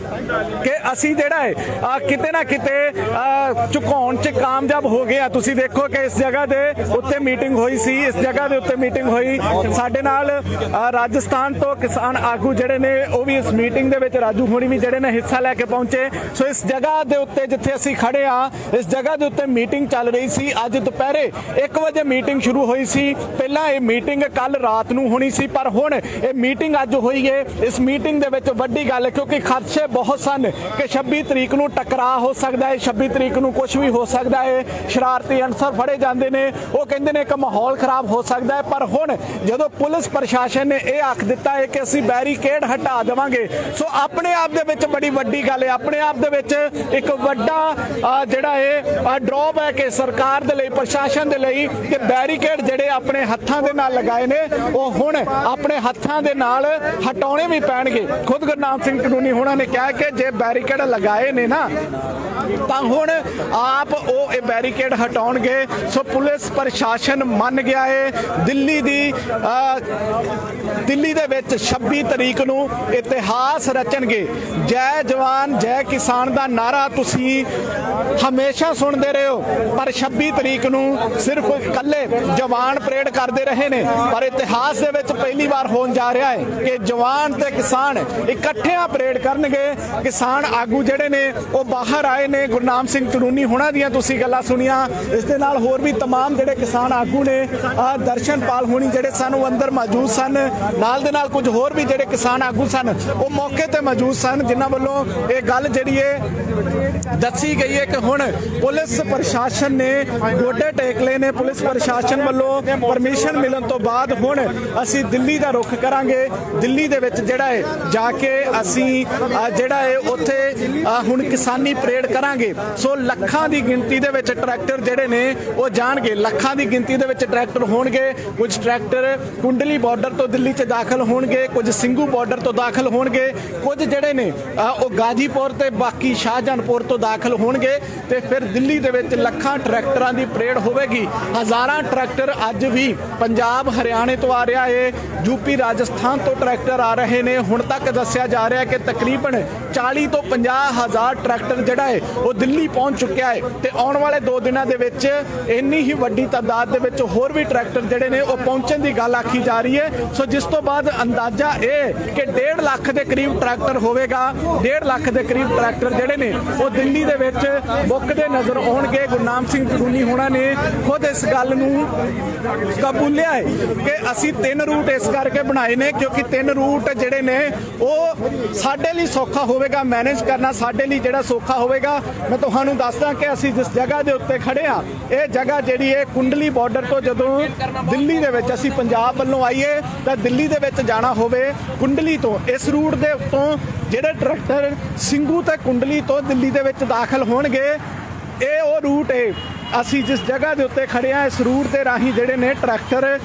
ਅਸੀਂ ਜਿਹੜਾ ਹੈ ਕਿਤੇ ਨਾ ਕਿਤੇ ਝੁਕਾਉਣ 'ਚ ਕਾਮਯਾਬ ਹੋ ਗਏ ਆ। ਤੁਸੀਂ ਦੇਖੋ ਕਿ ਇਸ ਜਗ੍ਹਾ ਦੇ ਉੱਤੇ ਮੀਟਿੰਗ ਹੋਈ ਸੀ, ਇਸ ਜਗ੍ਹਾ ਦੇ ਉੱਤੇ ਮੀਟਿੰਗ ਹੋਈ। ਸਾਡੇ ਨਾਲ ਰਾਜਸਥਾਨ ਤੋਂ ਕਿਸਾਨ ਆਗੂ ਜਿਹੜੇ ਨੇ ਉਹ ਵੀ ਇਸ ਮੀਟਿੰਗ ਦੇ ਵਿੱਚ, ਰਾਜੂ ਹੋਣੀ ਵੀ ਜਿਹੜੇ ਨੇ ਹਿੱਸਾ ਲੈ ਕੇ ਪਹੁੰਚੇ। ਸੋ ਇਸ ਜਗ੍ਹਾ ਦੇ ਉੱਤੇ ਜਿੱਥੇ ਅਸੀਂ ਖੜੇ ਆ, ਇਸ ਜਗ੍ਹਾ ਦੇ ਉੱਤੇ ਮੀਟਿੰਗ ਚੱਲ ਰਹੀ ਸੀ। ਅੱਜ ਦੁਪਹਿਰੇ 1 ਵਜੇ ਮੀਟਿੰਗ ਸ਼ੁਰੂ ਹੋਈ ਸੀ। ਪਹਿਲਾਂ ਇਹ ਮੀਟਿੰਗ ਕੱਲ ਰਾਤ ਨੂੰ ਹੋਣੀ ਸੀ, ਪਰ ਹੁਣ ਇਹ ਮੀਟਿੰਗ ਅੱਜ ਹੋਈ ਹੈ। ਇਸ ਮੀਟਿੰਗ ਦੇ ਵਿੱਚ ਵੱਡੀ ਗੱਲ ਹੈ ਕਿਉਂਕਿ ਖਦਸ਼ੇ ਬਹੁਤ ਸਨ ਕਿ 26 ਤਰੀਕ ਨੂੰ ਟਕਰਾਅ ਹੋ ਸਕਦਾ ਹੈ, 26 ਤਰੀਕ ਨੂੰ ਕੁਝ ਵੀ ਹੋ ਸਕਦਾ ਹੈ, ਸ਼ਰਾਰਤੀ ਅਨਸਰ ਫੜੇ ਜਾਂਦੇ ਨੇ, ਉਹ ਕਹਿੰਦੇ ਨੇ ਕਿ ਮਾਹੌਲ ਖਰਾਬ ਹੋ ਸਕਦਾ ਹੈ। ਪਰ ਹੁਣ ਜਦੋਂ ਪੁਲਿਸ ਪ੍ਰਸ਼ਾਸਨ ਨੇ ਇਹ ਆਖ ਦਿੱਤਾ ਹੈ ਕਿ ਅਸੀਂ ਬੈਰੀਕੇਡ ਹਟਾ ਦੇਵਾਂਗੇ, ਸੋ ਆਪਣੇ ਆਪ ਦੇ ਵਿੱਚ ਬੜੀ ਵੱਡੀ ਗੱਲ ਹੈ। ਆਪਣੇ ਆਪ ਦੇ ਵਿੱਚ ਇੱਕ ਵੱਡਾ ਜਿਹੜਾ ਹੈ ਡਰੌਪ ਹੈ ਕਿ ਸਰਕਾਰ ਦੇ ਲਈ, ਪ੍ਰਸ਼ਾਸਨ ਦੇ ਲਈ, ਕਿ ਬੈਰੀਕੇਡ ਜਿਹੜੇ ਆਪਣੇ ਹੱਥਾਂ ਦੇ ਨਾਲ ਲਗਾਏ ਨੇ ਉਹ ਹੁਣ ਆਪਣੇ ਹੱਥਾਂ ਦੇ ਨਾਲ ਹਟਾਉਣੇ ਵੀ ਪੈਣਗੇ। ਖੁਦ ਗੁਰਨਾਮ ਸਿੰਘ ਚੜੂਨੀ ਹੋਣਾ ਨੇ ਕਿਹਾ ਕਿ ਜੇ ਬੈਰੀਕੇਡ ਲਗਾਏ ਨੇ ਨਾ ਤਾਂ ਹੁਣ ਆਪ ਉਹ ਇਹ ਬੈਰੀਕੇਡ ਹਟਾਉਣਗੇ। ਸੋ ਪੁਲਿਸ ਪ੍ਰਸ਼ਾਸਨ ਮੰਨ ਗਿਆ ਹੈ। ਦਿੱਲੀ ਦੇ ਵਿੱਚ 26 ਤਰੀਕ ਨੂੰ ਇਤਿਹਾਸ ਰਚਣਗੇ। ਜੈ ਜਵਾਨ ਜੈ ਕਿਸਾਨ ਦਾ ਨਾਰਾ ਤੁਸੀਂ ਹਮੇਸ਼ਾ ਸੁਣਦੇ ਰਹੇ ਹੋ, ਪਰ 26 ਤਰੀਕ ਨੂੰ ਸਿਰਫ ਇਕੱਲੇ ਜਵਾਨ ਪਰੇਡ ਕਰਦੇ ਰਹੇ ਨੇ, ਪਰ ਇਤਿਹਾਸ ਦੇ ਵਿੱਚ ਪਹਿਲੀ ਵਾਰ ਹੋਣ ਜਾ ਰਿਹਾ ਹੈ ਕਿ ਜਵਾਨ ਤੇ ਕਿਸਾਨ ਇਕੱਠਿਆਂ ਪਰੇਡ ਕਰਨਗੇ। ਕਿਸਾਨ ਆਗੂ ਜਿਹੜੇ ਨੇ ਉਹ ਬਾਹਰ ਆਏ ਨੇ। ਗੁਰਨਾਮ ਸਿੰਘ ਚੜੂਨੀ ਹੋਣਾ ਦੀਆਂ ਤੁਸੀਂ ਗੱਲਾਂ ਸੁਣੀਆਂ, ਇਸ ਦੇ ਨਾਲ ਹੋਰ ਵੀ तमाम ਜਿਹੜੇ ਕਿਸਾਨ ਆਗੂ ਨੇ, ਦਰਸ਼ਨਪਾਲ ਹੋਣੀ ਜਿਹੜੇ ਸਾਨੂੰ ਅੰਦਰ ਮੌਜੂਦ ਸਨ, ਨਾਲ ਦੇ ਨਾਲ ਕੁਝ ਹੋਰ ਵੀ ਜਿਹੜੇ ਕਿਸਾਨ ਆਗੂ ਸਨ ਉਹ ਮੌਕੇ ਤੇ ਮੌਜੂਦ ਸਨ, ਜਿਨ੍ਹਾਂ ਵੱਲੋਂ ਇਹ ਗੱਲ ਜਿਹੜੀ ਹੈ ਦੱਸੀ ਗਈ ਹੈ ਕਿ ਹੁਣ ਪੁਲਿਸ ਪ੍ਰਸ਼ਾਸਨ ਨੇ ਗੋਡੇ ਟੇਕ ਲਏ ਨੇ। ਪੁਲਿਸ ਪ੍ਰਸ਼ਾਸਨ ਵੱਲੋਂ ਪਰਮਿਸ਼ਨ ਮਿਲਣ ਤੋਂ ਬਾਅਦ ਹੁਣ ਅਸੀਂ ਦਿੱਲੀ ਦਾ ਰੁਖ ਕਰਾਂਗੇ। ਦਿੱਲੀ ਦੇ ਵਿੱਚ ਜਿਹੜਾ ਹੈ ਜਾ ਕੇ ਅਸੀਂ ਜਿਹੜਾ ਹੈ ਉੱਥੇ ਹੁਣ ਕਿਸਾਨੀ ਪਰੇਡ ਕਰਾਂਗੇ। ਸੋ ਲੱਖਾਂ ਦੀ ਗਿਣਤੀ ਦੇ ਵਿੱਚ ਟਰੈਕਟਰ ਜਿਹੜੇ ਨੇ ਉਹ ਜਾਣਗੇ, ਲੱਖਾਂ ਦੀ ਗਿਣਤੀ ਦੇ ਵਿੱਚ ਟਰੈਕਟਰ ਹੋਣਗੇ। ਕੁਝ ਟਰੈਕਟਰ ਕੁੰਡਲੀ ਬਾਰਡਰ ਤੋਂ ਦਿੱਲੀ 'ਚ ਦਾਖਲ ਹੋਣਗੇ, ਕੁਝ ਸਿੰਘੂ ਬਾਰਡਰ ਤੋਂ ਦਾਖਲ ਹੋਣਗੇ, ਕੁਝ ਜਿਹੜੇ ਨੇ ਉਹ ਗਾਜੀਪੁਰ ਤੇ ਬਾਕੀ ਸ਼ਾਹਜਹਾਨਪੁਰ ਤੋਂ ਦਾਖਲ ਹੋਣਗੇ ਤੇ ਫਿਰ ਦਿੱਲੀ ਦੇ ਵਿੱਚ ਲੱਖਾਂ ਟਰੈਕਟਰਾਂ ਦੀ ਪਰੇਡ ਹੋਵੇਗੀ। ਹਜ਼ਾਰਾਂ ਟਰੈਕਟਰ ਅੱਜ ਵੀ ਪੰਜਾਬ ਹਰਿਆਣੇ ਤੋਂ ਆ ਰਿਹਾ ਹੈ, ਯੂਪੀ ਰਾਜਸਥਾਨ ਤੋਂ ਟਰੈਕਟਰ ਆ ਰਹੇ ਨੇ। ਹੁਣ ਤੱਕ ਦੱਸਿਆ ਜਾ ਰਿਹਾ ਕਿ ਤਕਰੀਬਨ 40 ਤੋਂ 50 ਹਜ਼ਾਰ ਟਰੈਕਟਰ ਜਿਹੜਾ ਹੈ ਉਹ ਦਿੱਲੀ ਪਹੁੰਚ ਚੁੱਕਿਆ ਹੈ ਤੇ ਆਉਣ ਵਾਲੇ 2 ਦਿਨਾਂ ਦੇ ਵਿੱਚ ਇੰਨੀ ਹੀ ਵੱਡੀ ਤਾਦਾਦ ਦੇ ਵਿੱਚ ਹੋਰ ਵੀ ਟਰੈਕਟਰ ਜਿਹੜੇ ਨੇ ਉਹ ਪਹੁੰਚਣ ਦੀ ਗੱਲ ਆਖੀ ਜਾ ਰਹੀ ਹੈ। ਸੋ ਜਿਸ ਤੋਂ ਬਾਅਦ ਅੰਦਾਜ਼ਾ ਇਹ ਕਿ 1.5 ਲੱਖ ਦੇ ਕਰੀਬ ਟਰੈਕਟਰ ਹੋਵੇਗਾ। 1.5 ਲੱਖ ਦੇ ਕਰੀਬ ਟਰੈਕਟਰ ਜਿਹੜੇ ਨੇ ਉਹ ਦਿੱਲੀ ਦੇ ਵਿੱਚ ਮੁੱਕਦੇ ਨਜ਼ਰ ਆਉਣਗੇ। ਗੁਰਨਾਮ ਸਿੰਘ ਚੜੂਨੀ ਹੋਣਾ ਨੇ ਖੁਦ ਇਸ ਗੱਲ ਨੂੰ ਕਬੂਲਿਆ ਹੈ ਕਿ ਅਸੀਂ 3 ਰੂਟ ਇਸ ਕਰਕੇ ਬਣਾਏ ਨੇ ਕਿਉਂਕਿ 3 ਰੂਟ ਜਿਹੜੇ ਨੇ ਉਹ ਸਾਡੇ ਲਈ ਸੌਖਾ ਹੋਵੇਗਾ ਮੈਨੇਜ ਕਰਨਾ, ਸਾਡੇ ਲਈ ਜਿਹੜਾ ਸੌਖਾ ਹੋਵੇਗਾ। ਮੈਂ ਤੁਹਾਨੂੰ ਦੱਸਦਾ ਕਿ ਅਸੀਂ ਜਿਸ ਜਗ੍ਹਾ ਦੇ ਉੱਤੇ ਖੜੇ ਆ, ਇਹ ਜਗ੍ਹਾ ਜਿਹੜੀ ਹੈ ਕੁੰਡਲੀ ਬਾਰਡਰ ਤੋਂ ਜਦੋਂ ਦਿੱਲੀ ਦੇ ਵਿੱਚ ਅਸੀਂ ਪੰਜਾਬ ਵੱਲੋਂ ਆਈਏ ਤਾਂ ਦਿੱਲੀ ਦੇ ਵਿੱਚ ਜਾਣਾ ਹੋਵੇ ਕੁੰਡਲੀ ਤੋਂ, ਇਸ ਰੂਟ ਦੇ ਉੱਤੋਂ ਜਿਹੜੇ ਟਰੈਕਟਰ ਸਿੰਘੂ ਤੇ ਕੁੰਡਲੀ ਤੋਂ ਦਿੱਲੀ ਦੇ ਵਿੱਚ ਦਾਖਲ ਹੋਣਗੇ, ਇਹ ਉਹ ਰੂਟ ਹੈ ਅਸੀਂ ਜਿਸ ਜਗ੍ਹਾ ਦੇ ਉੱਤੇ ਖੜੇ ਆ ਇਸ ਰੂਟ ਦੇ ਰਾਹੀਂ ਜਿਹੜੇ ਨੇ ਟਰੈਕਟਰ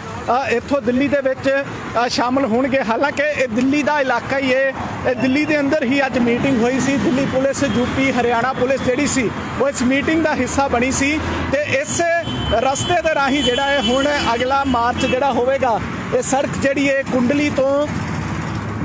ਇੱਥੋਂ ਦਿੱਲੀ ਦੇ ਵਿੱਚ ਸ਼ਾਮਲ ਹੋਣਗੇ। ਹਾਲਾਂਕਿ ਇਹ ਦਿੱਲੀ ਦਾ ਇਲਾਕਾ ਹੀ ਹੈ, ਇਹ ਦਿੱਲੀ ਦੇ ਅੰਦਰ ਹੀ ਅੱਜ ਮੀਟਿੰਗ ਹੋਈ ਸੀ। Delhi police, UP, Haryana police ਜਿਹੜੀ ਸੀ ਉਹ ਇਸ ਮੀਟਿੰਗ ਦਾ ਹਿੱਸਾ ਬਣੀ ਸੀ ਤੇ ਇਸੇ ਰਸਤੇ ਦੇ ਰਾਹੀਂ ਜਿਹੜਾ ਹੈ ਹੁਣ ਅਗਲਾ ਮਾਰਚ ਜਿਹੜਾ ਹੋਵੇਗਾ, ਇਹ ਸੜਕ ਜਿਹੜੀ ਹੈ ਕੁੰਡਲੀ ਤੋਂ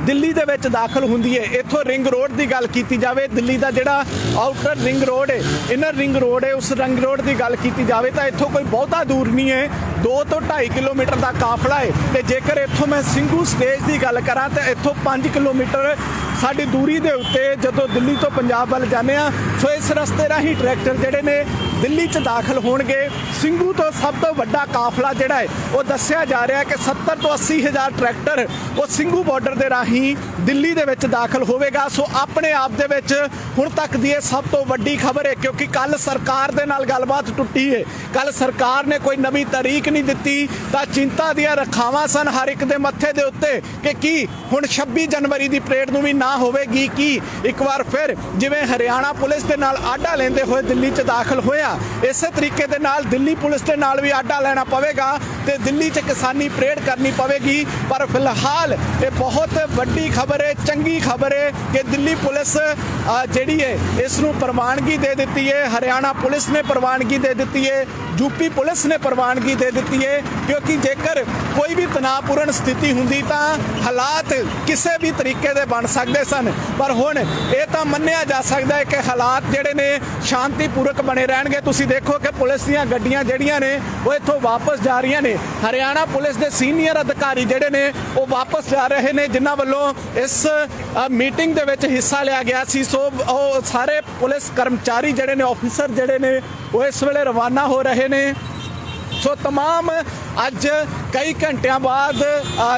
ਦਿੱਲੀ ਦੇ ਵਿੱਚ ਦਾਖਲ ਹੁੰਦੀ ਹੈ। ਇੱਥੋਂ ਰਿੰਗ ਰੋਡ ਦੀ ਗੱਲ ਕੀਤੀ ਜਾਵੇ, ਦਿੱਲੀ ਦਾ ਜਿਹੜਾ ਆਊਟਰ ਰਿੰਗ ਰੋਡ ਹੈ, ਇਨਰ ਰਿੰਗ ਰੋਡ ਹੈ, ਉਸ ਰਿੰਗ ਰੋਡ ਦੀ ਗੱਲ ਕੀਤੀ ਜਾਵੇ ਤਾਂ ਇੱਥੋਂ ਕੋਈ ਬਹੁਤਾ ਦੂਰ ਨਹੀਂ ਹੈ, 2 ਤੋਂ 2.5 ਕਿਲੋਮੀਟਰ ਦਾ ਕਾਫਲਾ ਹੈ। ਤੇ ਜੇਕਰ ਇੱਥੋਂ ਮੈਂ ਸਿੰਘੂ ਸਟੇਜ ਦੀ ਗੱਲ ਕਰਾਂ ਤਾਂ ਇੱਥੋਂ 5 ਕਿਲੋਮੀਟਰ ਸਾਡੀ ਦੂਰੀ ਦੇ ਉੱਤੇ ਜਦੋਂ ਦਿੱਲੀ ਤੋਂ ਪੰਜਾਬ ਵੱਲ ਜਾਂਦੇ ਆ, ਸੋ ਇਸ ਰਸਤੇ ਰਾਹੀਂ ਟਰੈਕਟਰ ਜਿਹੜੇ ਨੇ ਦਿੱਲੀ 'ਚ ਦਾਖਲ ਹੋਣਗੇ। ਸਿੰਘੂ ਤੋਂ ਸਭ ਤੋਂ ਵੱਡਾ ਕਾਫਲਾ ਜਿਹੜਾ ਹੈ ਉਹ ਦੱਸਿਆ ਜਾ ਰਿਹਾ ਕਿ 70 ਤੋਂ 80 ਹਜ਼ਾਰ ਟਰੈਕਟਰ ਉਹ ਸਿੰਘੂ ਬਾਰਡਰ ਦੇ ਰਾਹੀਂ ਦਿੱਲੀ ਦੇ ਵਿੱਚ ਦਾਖਲ ਹੋਵੇਗਾ। ਸੋ ਆਪਣੇ ਆਪ ਦੇ ਵਿੱਚ ਹੁਣ ਤੱਕ ਦੀ ਇਹ ਸਭ ਤੋਂ ਵੱਡੀ ਖਬਰ ਹੈ, ਕਿਉਂਕਿ ਕੱਲ ਸਰਕਾਰ ਦੇ ਨਾਲ ਗੱਲਬਾਤ ਟੁੱਟੀ ਹੈ। ਕੱਲ ਸਰਕਾਰ ਨੇ ਕੋਈ ਨਵੀਂ ਤਾਰੀਖ ਨਹੀਂ ਦਿੱਤੀ ਤਾਂ ਚਿੰਤਾ ਦੀਆਂ ਰਖਾਵਾਂ ਸਨ ਹਰ ਇੱਕ ਦੇ ਮੱਥੇ ਦੇ ਉੱਤੇ ਕਿ ਕੀ ਹੁਣ 26 ਜਨਵਰੀ ਦੀ ਪਰੇਡ ਨੂੰ ਵੀ ਨਾ ਹੋਵੇਗੀ। ਕੀ ਇੱਕ ਵਾਰ ਫਿਰ ਜਿਵੇਂ ਹਰਿਆਣਾ ਪੁਲਿਸ ਦੇ ਨਾਲ ਆਡਾ ਲੈਂਦੇ ਹੋਏ ਦਿੱਲੀ 'ਚ ਦਾਖਲ ਹੋਇਆ, ਇਸੇ ਤਰੀਕੇ ਦੇ ਨਾਲ ਦਿੱਲੀ ਪੁਲਿਸ ਦੇ ਨਾਲ ਵੀ ਆਡਾ ਲੈਣਾ ਪਵੇਗਾ ਤੇ ਦਿੱਲੀ 'ਚ ਕਿਸਾਨੀ ਪਰੇਡ ਕਰਨੀ ਪਵੇਗੀ। ਪਰ ਫਿਲਹਾਲ ਇਹ ਬਹੁਤ ਵੱਡੀ ਖਬਰ ਹੈ, ਚੰਗੀ ਖਬਰ ਹੈ ਕਿ ਦਿੱਲੀ ਪੁਲਿਸ ਜਿਹੜੀ ਹੈ ਇਸ ਨੂੰ ਪ੍ਰਵਾਨਗੀ ਦੇ ਦਿੱਤੀ ਹੈ, ਹਰਿਆਣਾ ਪੁਲਿਸ ਨੇ ਪ੍ਰਵਾਨਗੀ ਦੇ ਦਿੱਤੀ ਹੈ, ਯੂਪੀ ਪੁਲਿਸ ਨੇ ਪ੍ਰਵਾਨਗੀ ਦੇ ਦਿੱਤੀ ਹੈ। ਕਿਉਂਕਿ ਜੇਕਰ ਕੋਈ ਵੀ ਤਣਾਅਪੂਰਨ ਸਥਿਤੀ ਹੁੰਦੀ ਤਾਂ ਹਾਲਾਤ ਕਿਸੇ ਵੀ ਤਰੀਕੇ ਦੇ ਬਣ ਸਕਦੇ ਸਨ, ਪਰ ਹੁਣ ਇਹ ਤਾਂ ਮੰਨਿਆ ਜਾ ਸਕਦਾ ਹੈ ਕਿ ਹਾਲਾਤ ਜਿਹੜੇ ਨੇ ਸ਼ਾਂਤੀਪੂਰਕ ਬਣੇ ਰਹਿਣਗੇ। ਤੁਸੀਂ ਦੇਖੋ ਕਿ ਪੁਲਿਸ ਦੀਆਂ ਗੱਡੀਆਂ ਜਿਹੜੀਆਂ ਨੇ ਉਹ ਇੱਥੋਂ ਵਾਪਸ ਜਾ ਰਹੀਆਂ ਨੇ। ਹਰਿਆਣਾ ਪੁਲਿਸ ਦੇ ਸੀਨੀਅਰ ਅਧਿਕਾਰੀ ਜਿਹੜੇ ਨੇ ਉਹ ਵਾਪਸ ਜਾ ਰਹੇ ਨੇ, ਜਿਨ੍ਹਾਂ ਵੱਲੋਂ ਇਸ ਮੀਟਿੰਗ ਦੇ ਵਿੱਚ ਹਿੱਸਾ ਲਿਆ ਗਿਆ ਸੀ। ਸੋ ਉਹ ਸਾਰੇ ਪੁਲਿਸ ਕਰਮਚਾਰੀ ਜਿਹੜੇ ਨੇ, ਆਫੀਸਰ ਜਿਹੜੇ ਨੇ ਉਹ ਇਸ ਵੇਲੇ ਰਵਾਨਾ ਹੋ ਰਹੇ ਨੇ। ਸੋ तमाम ਅੱਜ ਕਈ ਘੰਟਿਆਂ ਬਾਅਦ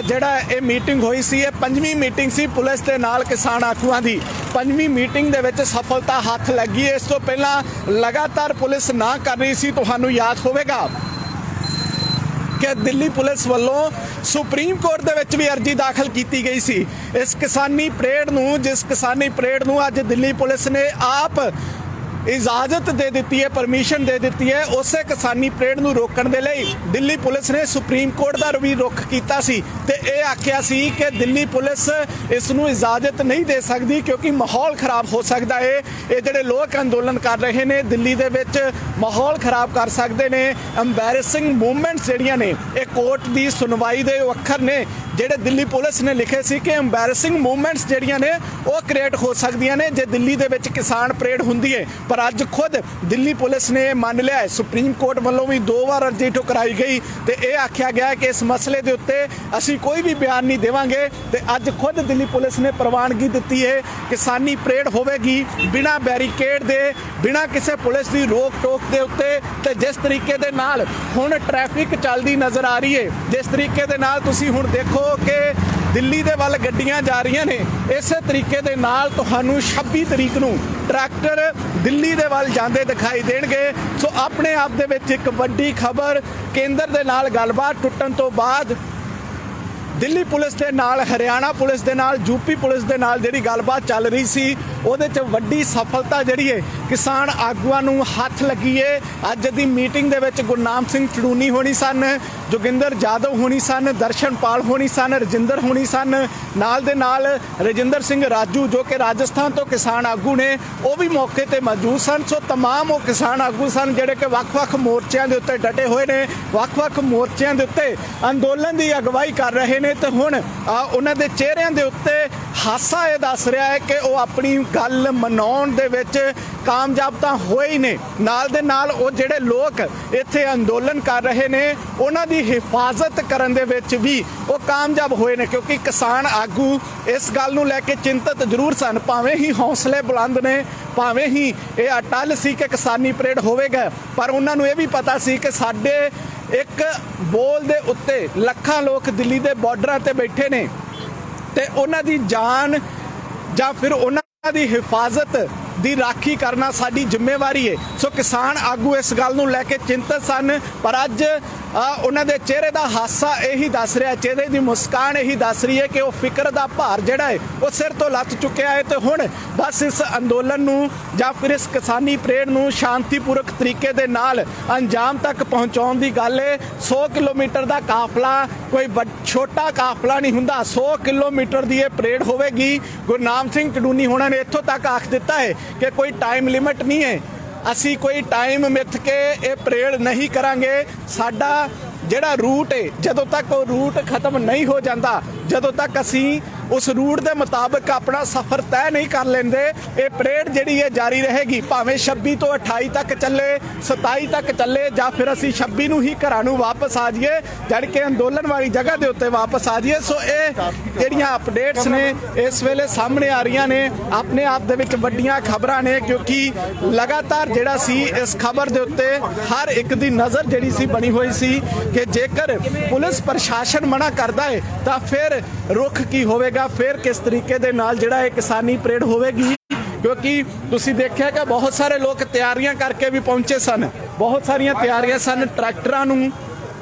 ਜਿਹੜਾ ਇਹ ਮੀਟਿੰਗ ਹੋਈ ਸੀ, ਇਹ 5ਵੀਂ ਮੀਟਿੰਗ ਸੀ ਪੁਲਿਸ ਦੇ ਨਾਲ ਕਿਸਾਨ ਆਗੂਆਂ ਦੀ। 5ਵੀਂ ਮੀਟਿੰਗ ਦੇ ਵਿੱਚ ਸਫਲਤਾ ਹੱਥ ਲੱਗੀ ਹੈ। ਇਸ ਤੋਂ ਪਹਿਲਾਂ ਲਗਾਤਾਰ ਪੁਲਿਸ ਨਾ ਕਰ ਰਹੀ ਸੀ। ਤੁਹਾਨੂੰ ਯਾਦ ਹੋਵੇਗਾ ਕਿ ਦਿੱਲੀ ਪੁਲਿਸ ਵੱਲੋਂ ਸੁਪਰੀਮ ਕੋਰਟ ਦੇ ਵਿੱਚ ਵੀ ਅਰਜੀ ਦਾਖਲ ਕੀਤੀ ਗਈ ਸੀ ਇਸ ਕਿਸਾਨੀ ਪਰੇਡ ਨੂੰ, ਜਿਸ ਕਿਸਾਨੀ ਪਰੇਡ ਨੂੰ ਅੱਜ ਦਿੱਲੀ ਪੁਲਿਸ ਨੇ ਆਪ ਇਜਾਜ਼ਤ ਦੇ ਦਿੱਤੀ ਹੈ, ਪਰਮਿਸ਼ਨ ਦੇ ਦਿੱਤੀ ਹੈ। ਉਸੇ ਕਿਸਾਨੀ ਪਰੇਡ ਨੂੰ ਰੋਕਣ ਦੇ ਲਈ ਦਿੱਲੀ ਪੁਲਿਸ ਨੇ ਸੁਪਰੀਮ ਕੋਰਟ ਦਾ ਵੀ ਰੁਖ ਕੀਤਾ ਸੀ ਤੇ ਇਹ ਆਖਿਆ ਸੀ ਕਿ ਦਿੱਲੀ ਪੁਲਿਸ ਇਸ ਨੂੰ ਇਜਾਜ਼ਤ ਨਹੀਂ ਦੇ ਸਕਦੀ ਕਿਉਂਕਿ ਮਾਹੌਲ ਖਰਾਬ ਹੋ ਸਕਦਾ ਹੈ। ਇਹ ਜਿਹੜੇ ਲੋਕ ਅੰਦੋਲਨ ਕਰ ਰਹੇ ਨੇ ਦਿੱਲੀ ਦੇ ਵਿੱਚ ਮਾਹੌਲ ਖਰਾਬ ਕਰ ਸਕਦੇ ਨੇ। ਐਮਬੈਰਸਿੰਗ ਮੂਵਮੈਂਟਸ ਜਿਹੜੀਆਂ ਨੇ, ਇਹ ਕੋਰਟ ਦੀ ਸੁਣਵਾਈ ਦੇ ਅੱਖਰ ਨੇ ਜਿਹੜੇ ਦਿੱਲੀ ਪੁਲਿਸ ਨੇ ਲਿਖੇ ਸੀ ਕਿ ਐਮਬੈਰਸਿੰਗ ਮੂਵਮੈਂਟਸ ਜਿਹੜੀਆਂ ਨੇ ਉਹ ਕ੍ਰੀਏਟ ਹੋ ਸਕਦੀਆਂ ਨੇ ਜੇ ਦਿੱਲੀ ਦੇ ਵਿੱਚ ਕਿਸਾਨ ਪਰੇਡ ਹੁੰਦੀ ਹੈ। ਪਰ ਅੱਜ ਖੁਦ ਦਿੱਲੀ ਪੁਲਿਸ ਨੇ ਮੰਨ ਲਿਆ ਹੈ। ਸੁਪਰੀਮ ਕੋਰਟ ਵੱਲੋਂ ਵੀ 2 ਵਾਰ ਅਰਜੀ ਠੁਕਰਾਈ ਗਈ ਤੇ ਇਹ ਆਖਿਆ ਗਿਆ ਕਿ ਇਸ ਮਸਲੇ ਦੇ ਉੱਤੇ ਅਸੀਂ ਕੋਈ ਵੀ ਬਿਆਨ ਨਹੀਂ ਦੇਵਾਂਗੇ ਤੇ ਅੱਜ ਖੁਦ ਦਿੱਲੀ ਪੁਲਿਸ ਨੇ ਪ੍ਰਵਾਨਗੀ ਦਿੱਤੀ ਹੈ। ਕਿਸਾਨੀ ਪਰੇਡ ਹੋਵੇਗੀ ਬਿਨਾਂ ਬੈਰੀਕੇਡ ਦੇ, ਬਿਨਾਂ ਕਿਸੇ ਪੁਲਿਸ ਦੀ ਰੋਕ ਟੋਕ ਦੇ ਉੱਤੇ। ਤੇ ਜਿਸ ਤਰੀਕੇ ਦੇ ਨਾਲ ਹੁਣ ਟ੍ਰੈਫਿਕ ਚੱਲਦੀ ਨਜ਼ਰ ਆ ਰਹੀ ਹੈ, ਜਿਸ ਤਰੀਕੇ ਦੇ ਨਾਲ ਤੁਸੀਂ ਹੁਣ ਦੇਖੋ ਕਿ ਦਿੱਲੀ ਦੇ ਵੱਲ ਗੱਡੀਆਂ ਜਾ ਰਹੀਆਂ ਨੇ, ਇਸੇ ਤਰੀਕੇ ਦੇ ਨਾਲ ਤੁਹਾਨੂੰ 26 ਤਰੀਕ ਨੂੰ ਟਰੈਕਟਰ ਦਿੱਲੀ ਦੇ ਵੱਲ ਜਾਂਦੇ ਦਿਖਾਈ ਦੇਣਗੇ। ਸੋ ਆਪਣੇ ਆਪ ਦੇ ਵਿੱਚ ਇੱਕ ਵੱਡੀ ਖਬਰ, ਕੇਂਦਰ ਦੇ ਨਾਲ ਗੱਲਬਾਤ ਟੁੱਟਣ ਤੋਂ ਬਾਅਦ ਦਿੱਲੀ ਪੁਲਿਸ ਦੇ ਨਾਲ, ਹਰਿਆਣਾ ਪੁਲਿਸ ਦੇ ਨਾਲ, ਯੂਪੀ ਪੁਲਿਸ ਦੇ ਨਾਲ ਜਿਹੜੀ ਗੱਲਬਾਤ ਚੱਲ ਰਹੀ ਸੀ ਉਹਦੇ 'ਚ ਵੱਡੀ ਸਫਲਤਾ ਜਿਹੜੀ ਹੈ ਕਿਸਾਨ ਆਗੂਆਂ ਨੂੰ ਹੱਥ ਲੱਗੀ ਹੈ। ਅੱਜ ਦੀ ਮੀਟਿੰਗ ਦੇ ਵਿੱਚ ਗੁਰਨਾਮ ਸਿੰਘ ਚੜੂਨੀ ਹੋਣੀ ਸਨ, ਜੋਗਿੰਦਰ ਜਾਦਵ ਹੋਣੀ ਸਨ, ਦਰਸ਼ਨਪਾਲ ਹੋਣੀ ਸਨ, ਰਜਿੰਦਰ ਹੋਣੀ ਸਨ, ਨਾਲ ਦੇ ਨਾਲ ਰਜਿੰਦਰ ਸਿੰਘ ਰਾਜੂ ਜੋ ਕਿ ਰਾਜਸਥਾਨ ਤੋਂ ਕਿਸਾਨ ਆਗੂ ਨੇ, ਉਹ ਵੀ ਮੌਕੇ ਤੇ ਮੌਜੂਦ ਸਨ। ਸੋ तमाम ਉਹ ਕਿਸਾਨ ਆਗੂ ਸਨ ਜਿਹੜੇ ਕਿ ਵੱਖ-ਵੱਖ ਮੋਰਚਿਆਂ ਦੇ ਉੱਤੇ ਡਟੇ ਹੋਏ ਨੇ, ਵੱਖ-ਵੱਖ ਮੋਰਚਿਆਂ ਦੇ ਉੱਤੇ ਅੰਦੋਲਨ ਦੀ ਅਗਵਾਈ ਕਰ ਰਹੇ ਨੇ ਤੇ ਹੁਣ ਉਹਨਾਂ ਦੇ ਚਿਹਰਿਆਂ ਦੇ ਉੱਤੇ ਹਾਸਾ ਇਹ ਦੱਸ ਰਿਹਾ ਹੈ ਕਿ ਉਹ ਆਪਣੀ ਗੱਲ ਮਨਾਉਣ ਦੇ ਵਿੱਚ ਕਾਮਯਾਬ ਤਾਂ ਹੋਏ ਹੀ ਨੇ, ਨਾਲ ਦੇ ਨਾਲ ਉਹ ਜਿਹੜੇ ਲੋਕ ਇੱਥੇ ਅੰਦੋਲਨ ਕਰ ਰਹੇ ਨੇ ਉਹਨਾਂ ਦੀ ਹਿਫਾਜ਼ਤ ਕਰਨ ਦੇ ਵਿੱਚ ਵੀ ਉਹ ਕਾਮਯਾਬ ਹੋਏ ਨੇ। ਕਿਉਂਕਿ ਕਿਸਾਨ ਆਗੂ ਇਸ ਗੱਲ ਨੂੰ ਲੈ ਕੇ ਚਿੰਤਤ ਜ਼ਰੂਰ ਸਨ, ਭਾਵੇਂ ਹੀ ਹੌਸਲੇ ਬੁਲੰਦ ਨੇ, ਭਾਵੇਂ ਹੀ ਇਹ ਅਟੱਲ ਸੀ ਕਿ ਕਿਸਾਨੀ ਪਰੇਡ ਹੋਵੇਗਾ, ਪਰ ਉਹਨਾਂ ਨੂੰ ਇਹ ਵੀ ਪਤਾ ਸੀ ਕਿ ਸਾਡੇ ਇੱਕ ਬੋਲ ਦੇ ਉੱਤੇ ਲੱਖਾਂ ਲੋਕ ਦਿੱਲੀ ਦੇ ਬਾਰਡਰਾਂ ਤੇ ਬੈਠੇ ਨੇ ਤੇ ਉਹਨਾਂ ਦੀ ਜਾਨ ਜਾਂ ਫਿਰ ਉਹਨਾਂ ਦੀ ਹਿਫਾਜ਼ਤ ਦੀ ਰਾਖੀ ਕਰਨਾ ਸਾਡੀ ਜ਼ਿੰਮੇਵਾਰੀ ਹੈ। ਸੋ ਕਿਸਾਨ ਆਗੂ ਇਸ ਗੱਲ ਨੂੰ ਲੈ ਕੇ ਚਿੰਤਤ ਸਨ, ਪਰ ਅੱਜ ਉਹਨਾਂ ਦੇ ਚਿਹਰੇ ਦਾ ਹਾਸਾ ਇਹੀ ਦੱਸ ਰਿਹਾ, ਚਿਹਰੇ ਦੀ ਮੁਸਕਾਨ ਇਹੀ ਦੱਸ ਰਹੀ ਹੈ ਕਿ ਉਹ ਫਿਕਰ ਦਾ ਭਾਰ ਜਿਹੜਾ ਹੈ ਉਹ ਸਿਰ ਤੋਂ ਲੱਥ ਚੁੱਕਿਆ ਹੈ ਤੇ ਹੁਣ ਬਸ ਇਸ ਅੰਦੋਲਨ ਨੂੰ ਜਾਂ ਫਿਰ ਇਸ ਕਿਸਾਨੀ ਪਰੇਡ ਨੂੰ ਸ਼ਾਂਤੀਪੂਰਕ ਤਰੀਕੇ ਦੇ ਨਾਲ ਅੰਜਾਮ ਤੱਕ ਪਹੁੰਚਾਉਣ ਦੀ ਗੱਲ ਹੈ। 100 ਕਿਲੋਮੀਟਰ ਦਾ ਕਾਫਲਾ ਕੋਈ ਛੋਟਾ ਕਾਫਲਾ ਨਹੀਂ ਹੁੰਦਾ, 100 ਕਿਲੋਮੀਟਰ ਦੀ ਇਹ ਪਰੇਡ ਹੋਵੇਗੀ। ਗੁਰਨਾਮ ਸਿੰਘ ਟਡੂਨੀ ਹੋਣਾ ਨੇ ਇੱਥੋਂ ਤੱਕ ਆਖ ਦਿੱਤਾ ਹੈ ਕਿ ਕੋਈ ਟਾਈਮ ਲਿਮਿਟ ਨਹੀਂ ਹੈ, ਅਸੀਂ ਕੋਈ ਟਾਈਮ ਮਿੱਥ ਕੇ ਇਹ ਪਰੇਡ ਨਹੀਂ ਕਰਾਂਗੇ। ਸਾਡਾ ਜਿਹੜਾ ਰੂਟ ਹੈ ਜਦੋਂ ਤੱਕ ਉਹ ਰੂਟ ਖਤਮ ਨਹੀਂ ਹੋ ਜਾਂਦਾ, ਜਦੋਂ ਤੱਕ ਅਸੀਂ ਉਸ ਰੂਟ ਦੇ ਮੁਤਾਬਕ ਆਪਣਾ ਸਫ਼ਰ ਤੈਅ ਨਹੀਂ ਕਰ ਲੈਂਦੇ, ਇਹ ਪਰੇਡ ਜਿਹੜੀ ਹੈ ਜਾਰੀ ਰਹੇਗੀ। ਭਾਵੇਂ 26 ਤੋਂ 28 ਤੱਕ ਚੱਲੇ, 27 ਤੱਕ ਚੱਲੇ, ਜਾਂ ਫਿਰ ਅਸੀਂ 26 ਨੂੰ ਹੀ ਘਰਾਂ ਨੂੰ ਵਾਪਸ ਆ ਜਾਈਏ, ਜੜ ਕੇ ਅੰਦੋਲਨ ਵਾਲੀ ਜਗ੍ਹਾ ਦੇ ਉੱਤੇ ਵਾਪਸ ਆ ਜਾਈਏ। ਸੋ ਇਹ ਜਿਹੜੀਆਂ ਅਪਡੇਟਸ ਨੇ ਇਸ ਵੇਲੇ ਸਾਹਮਣੇ ਆ ਰਹੀਆਂ ਨੇ, ਆਪਣੇ ਆਪ ਦੇ ਵਿੱਚ ਵੱਡੀਆਂ ਖਬਰਾਂ ਨੇ, ਕਿਉਂਕਿ ਲਗਾਤਾਰ ਜਿਹੜਾ ਸੀ ਇਸ ਖਬਰ ਦੇ ਉੱਤੇ ਹਰ ਇੱਕ ਦੀ ਨਜ਼ਰ ਜਿਹੜੀ ਸੀ ਬਣੀ ਹੋਈ ਸੀ ਕਿ ਜੇਕਰ ਪੁਲਿਸ ਪ੍ਰਸ਼ਾਸਨ ਮਨਾ ਕਰਦਾ ਹੈ ਤਾਂ ਫਿਰ ਰੁਖ ਕੀ ਹੋਵੇਗਾ, ਫਿਰ ਕਿਸ ਤਰੀਕੇ ਦੇ ਨਾਲ ਜਿਹੜਾ ਇਹ ਕਿਸਾਨੀ ਪਰੇਡ ਹੋਵੇਗੀ। ਕਿਉਂਕਿ ਤੁਸੀਂ ਦੇਖਿਆ ਕਿ ਬਹੁਤ ਸਾਰੇ ਲੋਕ ਤਿਆਰੀਆਂ ਕਰਕੇ ਵੀ ਪਹੁੰਚੇ ਸਨ, ਬਹੁਤ ਸਾਰੀਆਂ ਤਿਆਰੀਆਂ ਸਨ, ਟਰੈਕਟਰਾਂ ਨੂੰ,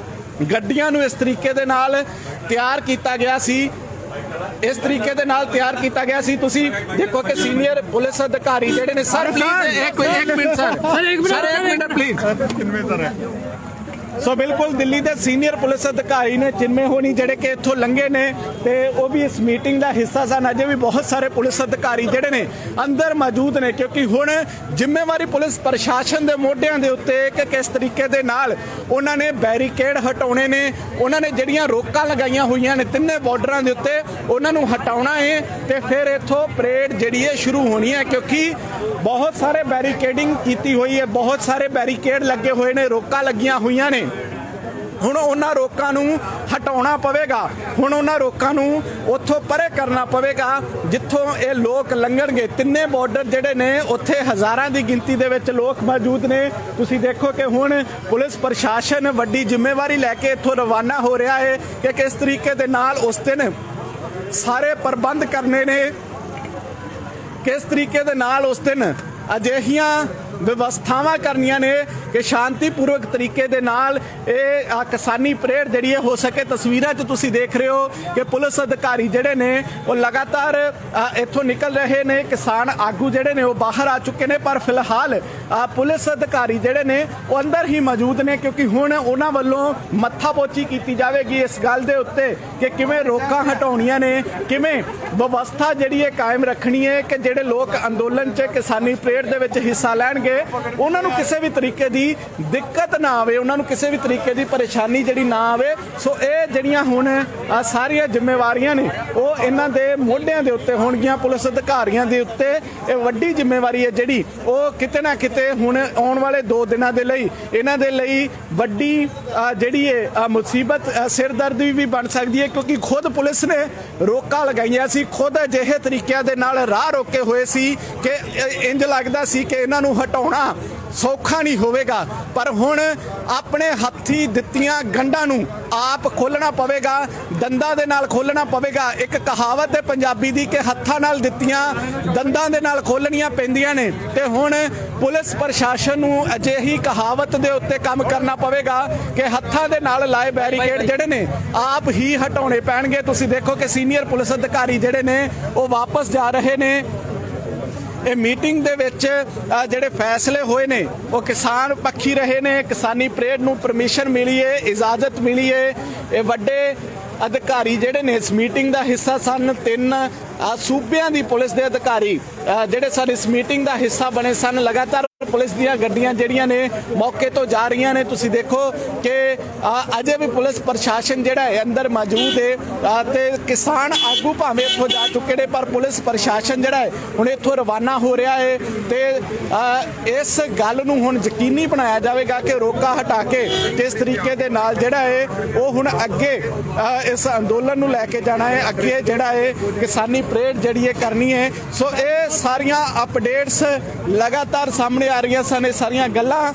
ਗੱਡੀਆਂ ਨੂੰ ਇਸ ਤਰੀਕੇ ਦੇ ਨਾਲ ਤਿਆਰ ਕੀਤਾ ਗਿਆ ਸੀ, ਇਸ ਤਰੀਕੇ ਦੇ ਨਾਲ ਤਿਆਰ ਕੀਤਾ ਗਿਆ ਸੀ। ਤੁਸੀਂ ਦੇਖੋ ਕਿ ਸੀਨੀਅਰ ਪੁਲਿਸ ਅਧਿਕਾਰੀ ਜਿਹੜੇ ਨੇ, ਸਰ ਪਲੀਜ਼ ਇੱਕ ਮਿੰਟ ਸਰ ਇੱਕ ਮਿੰਟ ਪਲੀਜ਼। ਸੋ ਬਿਲਕੁਲ ਦਿੱਲੀ ਦੇ ਸੀਨੀਅਰ ਪੁਲਿਸ ਅਧਿਕਾਰੀ ਨੇ ਚਿੰਮੇ ਹੋਣੀ ਜਿਹੜੇ ਕਿ ਇੱਥੋਂ ਲੰਘੇ ਨੇ ਤੇ ਉਹ ਵੀ ਇਸ ਮੀਟਿੰਗ ਦਾ ਹਿੱਸਾ ਸਨ। ਅਜੇ ਵੀ ਬਹੁਤ ਸਾਰੇ ਪੁਲਿਸ ਅਧਿਕਾਰੀ ਜਿਹੜੇ ਨੇ ਅੰਦਰ ਮੌਜੂਦ ਨੇ, ਕਿਉਂਕਿ ਹੁਣ ਜ਼ਿੰਮੇਵਾਰੀ ਪੁਲਿਸ ਪ੍ਰਸ਼ਾਸਨ ਦੇ ਮੋਢਿਆਂ ਦੇ ਉੱਤੇ ਕਿ ਕਿਸ ਤਰੀਕੇ ਦੇ ਨਾਲ ਉਹਨਾਂ ਨੇ ਬੈਰੀਕੇਡ ਹਟਾਉਣੇ ਨੇ, ਉਹਨਾਂ ਨੇ ਜਿਹੜੀਆਂ ਰੋਕਾਂ ਲਗਾਈਆਂ ਹੋਈਆਂ ਨੇ ਤਿੰਨੇ ਬਾਰਡਰਾਂ ਦੇ ਉੱਤੇ ਉਹਨਾਂ ਨੂੰ ਹਟਾਉਣਾ ਹੈ ਤੇ ਫਿਰ ਇੱਥੋਂ ਪਰੇਡ ਜਿਹੜੀ ਹੈ ਸ਼ੁਰੂ ਹੋਣੀ ਹੈ। ਕਿਉਂਕਿ ਬਹੁਤ ਸਾਰੇ ਬੈਰੀਕੇਡਿੰਗ ਕੀਤੀ ਹੋਈ ਹੈ, ਬਹੁਤ ਸਾਰੇ ਬੈਰੀਕੇਡ ਲੱਗੇ ਹੋਏ ਨੇ, ਰੋਕਾਂ ਲੱਗੀਆਂ ਹੋਈਆਂ ਨੇ। ਹੁਣ ਉਹਨਾਂ ਰੋਕਾਂ ਨੂੰ ਹਟਾਉਣਾ ਪਵੇਗਾ, ਹੁਣ ਉਹਨਾਂ ਰੋਕਾਂ ਨੂੰ ਉੱਥੋਂ ਪਰੇ ਕਰਨਾ ਪਵੇਗਾ ਜਿੱਥੋਂ ਇਹ ਲੋਕ ਲੰਘਣਗੇ। ਤਿੰਨੇ ਬਾਰਡਰ ਜਿਹੜੇ ਨੇ ਉੱਥੇ ਹਜ਼ਾਰਾਂ ਦੀ ਗਿਣਤੀ ਦੇ ਵਿੱਚ ਲੋਕ ਮੌਜੂਦ ਨੇ। ਤੁਸੀਂ ਦੇਖੋ ਕਿ ਹੁਣ ਪੁਲਿਸ ਪ੍ਰਸ਼ਾਸਨ ਵੱਡੀ ਜ਼ਿੰਮੇਵਾਰੀ ਲੈ ਕੇ ਇੱਥੋਂ ਰਵਾਨਾ ਹੋ ਰਿਹਾ ਹੈ ਕਿ ਕਿਸ ਤਰੀਕੇ ਦੇ ਨਾਲ ਉਸ ਦਿਨ ਸਾਰੇ ਪ੍ਰਬੰਧ ਕਰਨੇ ਨੇ, ਕਿਸ ਤਰੀਕੇ ਦੇ ਨਾਲ ਉਸ ਦਿਨ ਅਜਿਹੀਆਂ ਵਿਵਸਥਾਵਾਂ ਕਰਨੀਆਂ ਨੇ ਕਿ ਸ਼ਾਂਤੀਪੂਰਵਕ ਤਰੀਕੇ ਦੇ ਨਾਲ ਇਹ ਕਿਸਾਨੀ ਪਰੇਡ ਜਿਹੜੀ ਹੈ ਹੋ ਸਕੇ। ਤਸਵੀਰਾਂ 'ਚ ਤੁਸੀਂ ਦੇਖ ਰਹੇ ਹੋ ਕਿ ਪੁਲਿਸ ਅਧਿਕਾਰੀ ਜਿਹੜੇ ਨੇ ਉਹ ਲਗਾਤਾਰ ਇੱਥੋਂ ਨਿਕਲ ਰਹੇ ਨੇ, ਕਿਸਾਨ ਆਗੂ ਜਿਹੜੇ ਨੇ ਉਹ ਬਾਹਰ ਆ ਚੁੱਕੇ ਨੇ, ਪਰ ਫਿਲਹਾਲ ਪੁਲਿਸ ਅਧਿਕਾਰੀ ਜਿਹੜੇ ਨੇ ਉਹ ਅੰਦਰ ਹੀ ਮੌਜੂਦ ਨੇ, ਕਿਉਂਕਿ ਹੁਣ ਉਹਨਾਂ ਵੱਲੋਂ ਮੱਥਾਪੋਚੀ ਕੀਤੀ ਜਾਵੇਗੀ ਇਸ ਗੱਲ ਦੇ ਉੱਤੇ ਕਿ ਕਿਵੇਂ ਰੋਕਾਂ ਹਟਾਉਣੀਆਂ ਨੇ, ਕਿਵੇਂ ਵਿਵਸਥਾ ਜਿਹੜੀ ਹੈ ਕਾਇਮ ਰੱਖਣੀ ਹੈ ਕਿ ਜਿਹੜੇ ਲੋਕ ਅੰਦੋਲਨ 'ਚ ਕਿਸਾਨੀ ਪਰੇਡ ਦੇ ਵਿੱਚ ਹਿੱਸਾ ਲੈਣਗੇ ਉਹਨਾਂ ਨੂੰ ਕਿਸੇ ਵੀ ਤਰੀਕੇ ਦੀ ਦਿੱਕਤ ਨਾ ਆਵੇ, ਉਹਨਾਂ ਨੂੰ ਕਿਸੇ ਵੀ ਤਰੀਕੇ ਦੀ ਪਰੇਸ਼ਾਨੀ ਜਿਹੜੀ ਨਾ ਆਵੇ। ਸੋ ਇਹ ਜਿਹੜੀਆਂ ਹੁਣ ਸਾਰੀਆਂ ਜ਼ਿੰਮੇਵਾਰੀਆਂ ਨੇ ਉਹ ਇਹਨਾਂ ਦੇ ਮੋਢਿਆਂ ਦੇ ਉੱਤੇ ਹੋਣਗੀਆਂ, ਪੁਲਿਸ ਅਧਿਕਾਰੀਆਂ ਦੇ ਉੱਤੇ ਇਹ ਵੱਡੀ ਜ਼ਿੰਮੇਵਾਰੀ ਹੈ ਜਿਹੜੀ ਉਹ ਕਿਤੇ ਨਾ ਕਿਤੇ ਹੁਣ ਆਉਣ ਵਾਲੇ 2 ਦਿਨਾਂ ਦੇ ਲਈ ਇਹਨਾਂ ਦੇ ਲਈ ਵੱਡੀ ਜਿਹੜੀ ਹੈ ਮੁਸੀਬਤ, ਸਿਰਦਰਦੀ ਵੀ ਬਣ ਸਕਦੀ ਹੈ। ਕਿਉਂਕਿ ਖੁਦ ਪੁਲਿਸ ਨੇ ਰੋਕਾਂ ਲਗਾਈਆਂ ਸੀ, ਖੁਦ ਅਜਿਹੇ ਤਰੀਕਿਆਂ ਦੇ ਨਾਲ ਰਾਹ ਰੋਕੇ ਹੋਏ ਸੀ ਕਿ ਇੰਜ ਲੱਗਦਾ ਸੀ ਕਿ ਇਹਨਾਂ ਨੂੰ ਹਟਾਉਣਾ ਸੌਖਾ ਨਹੀਂ ਹੋਵੇਗਾ। ਪਰ ਹੁਣ ਆਪਣੇ ਹੱਥੀ ਦਿੱਤੀਆਂ ਗੰਢਾਂ ਨੂੰ ਆਪ ਖੋਲਣਾ ਪਵੇਗਾ, ਦੰਦਾਂ ਦੇ ਨਾਲ ਖੋਲਣਾ ਪਵੇਗਾ। ਇੱਕ ਕਹਾਵਤ ਹੈ ਪੰਜਾਬੀ ਦੀ ਕਿ ਹੱਥਾਂ ਨਾਲ ਦਿੱਤੀਆਂ ਦੰਦਾਂ ਦੇ ਨਾਲ ਖੋਲਣੀਆਂ ਪੈਂਦੀਆਂ ਨੇ, ਤੇ ਹੁਣ ਪੁਲਿਸ ਪ੍ਰਸ਼ਾਸਨ ਨੂੰ ਅਜਿਹੀ ਕਹਾਵਤ ਦੇ ਉੱਤੇ ਕੰਮ ਕਰਨਾ ਪਵੇਗਾ ਕਿ ਹੱਥਾਂ ਦੇ ਨਾਲ ਲਾਏ ਬੈਰੀਕੇਡ ਜਿਹੜੇ ਨੇ ਆਪ ਹੀ ਹਟਾਉਣੇ ਪੈਣਗੇ। ਤੁਸੀਂ ਦੇਖੋ ਕਿ ਸੀਨੀਅਰ ਪੁਲਿਸ ਅਧਿਕਾਰੀ ਜਿਹੜੇ ਨੇ ਉਹ ਵਾਪਸ ਜਾ ਰਹੇ ਨੇ। ਇਹ ਮੀਟਿੰਗ ਦੇ ਵਿੱਚ ਜਿਹੜੇ ਫੈਸਲੇ ਹੋਏ ਨੇ ਉਹ ਕਿਸਾਨ ਪੱਖੀ ਰਹੇ ਨੇ, ਕਿਸਾਨੀ ਪਰੇਡ ਨੂੰ ਪਰਮਿਸ਼ਨ ਮਿਲੀ ਹੈ, ਇਜਾਜ਼ਤ ਮਿਲੀ ਹੈ। ਇਹ ਵੱਡੇ ਅਧਿਕਾਰੀ ਜਿਹੜੇ ਨੇ ਇਸ ਮੀਟਿੰਗ ਦਾ ਹਿੱਸਾ ਸਨ, 3 ਸੂਬਿਆਂ ਦੀ ਪੁਲਿਸ ਦੇ ਅਧਿਕਾਰੀ ਜਿਹੜੇ ਸਨ ਇਸ ਮੀਟਿੰਗ ਦਾ ਹਿੱਸਾ ਬਣੇ ਸਨ। ਲਗਾਤਾਰ ਪੁਲਿਸ ਦੀਆਂ ਗੱਡੀਆਂ ਜਿਹੜੀਆਂ ਨੇ ਮੌਕੇ ਤੋਂ ਜਾ ਰਹੀਆਂ ਨੇ। ਤੁਸੀਂ ਦੇਖੋ ਕਿ ਅਜੇ ਵੀ ਪੁਲਿਸ ਪ੍ਰਸ਼ਾਸਨ ਜਿਹੜਾ ਹੈ ਅੰਦਰ ਮੌਜੂਦ ਹੈ ਤੇ ਕਿਸਾਨ ਆਗੂ ਭਾਵੇਂ ਇੱਥੋਂ ਜਾ ਚੁੱਕੇ ਨੇ, ਪਰ ਪੁਲਿਸ ਪ੍ਰਸ਼ਾਸਨ ਜਿਹੜਾ ਹੈ ਹੁਣ ਇੱਥੋਂ ਰਵਾਨਾ ਹੋ ਰਿਹਾ ਹੈ ਤੇ ਇਸ ਗੱਲ ਨੂੰ ਹੁਣ ਯਕੀਨੀ ਬਣਾਇਆ ਜਾਵੇਗਾ ਕਿ ਰੋਕਾਂ ਹਟਾ ਕੇ ਕਿਸ ਤਰੀਕੇ ਦੇ ਨਾਲ ਜਿਹੜਾ ਹੈ ਉਹ ਹੁਣ ਅੱਗੇ ਇਸ ਅੰਦੋਲਨ ਨੂੰ ਲੈ ਕੇ ਜਾਣਾ ਹੈ, ਅੱਗੇ ਜਿਹੜਾ ਹੈ ਕਿਸਾਨੀ ਪਰੇਡ ਜਿਹੜੀ ਹੈ ਕਰਨੀ ਹੈ। ਸੋ ਇਹ ਸਾਰੀਆਂ ਅਪਡੇਟਸ ਲਗਾਤਾਰ ਸਾਹਮਣੇ ਆ ਰਹੀਆਂ ਸਨ, ਇਹ ਸਾਰੀਆਂ ਗੱਲਾਂ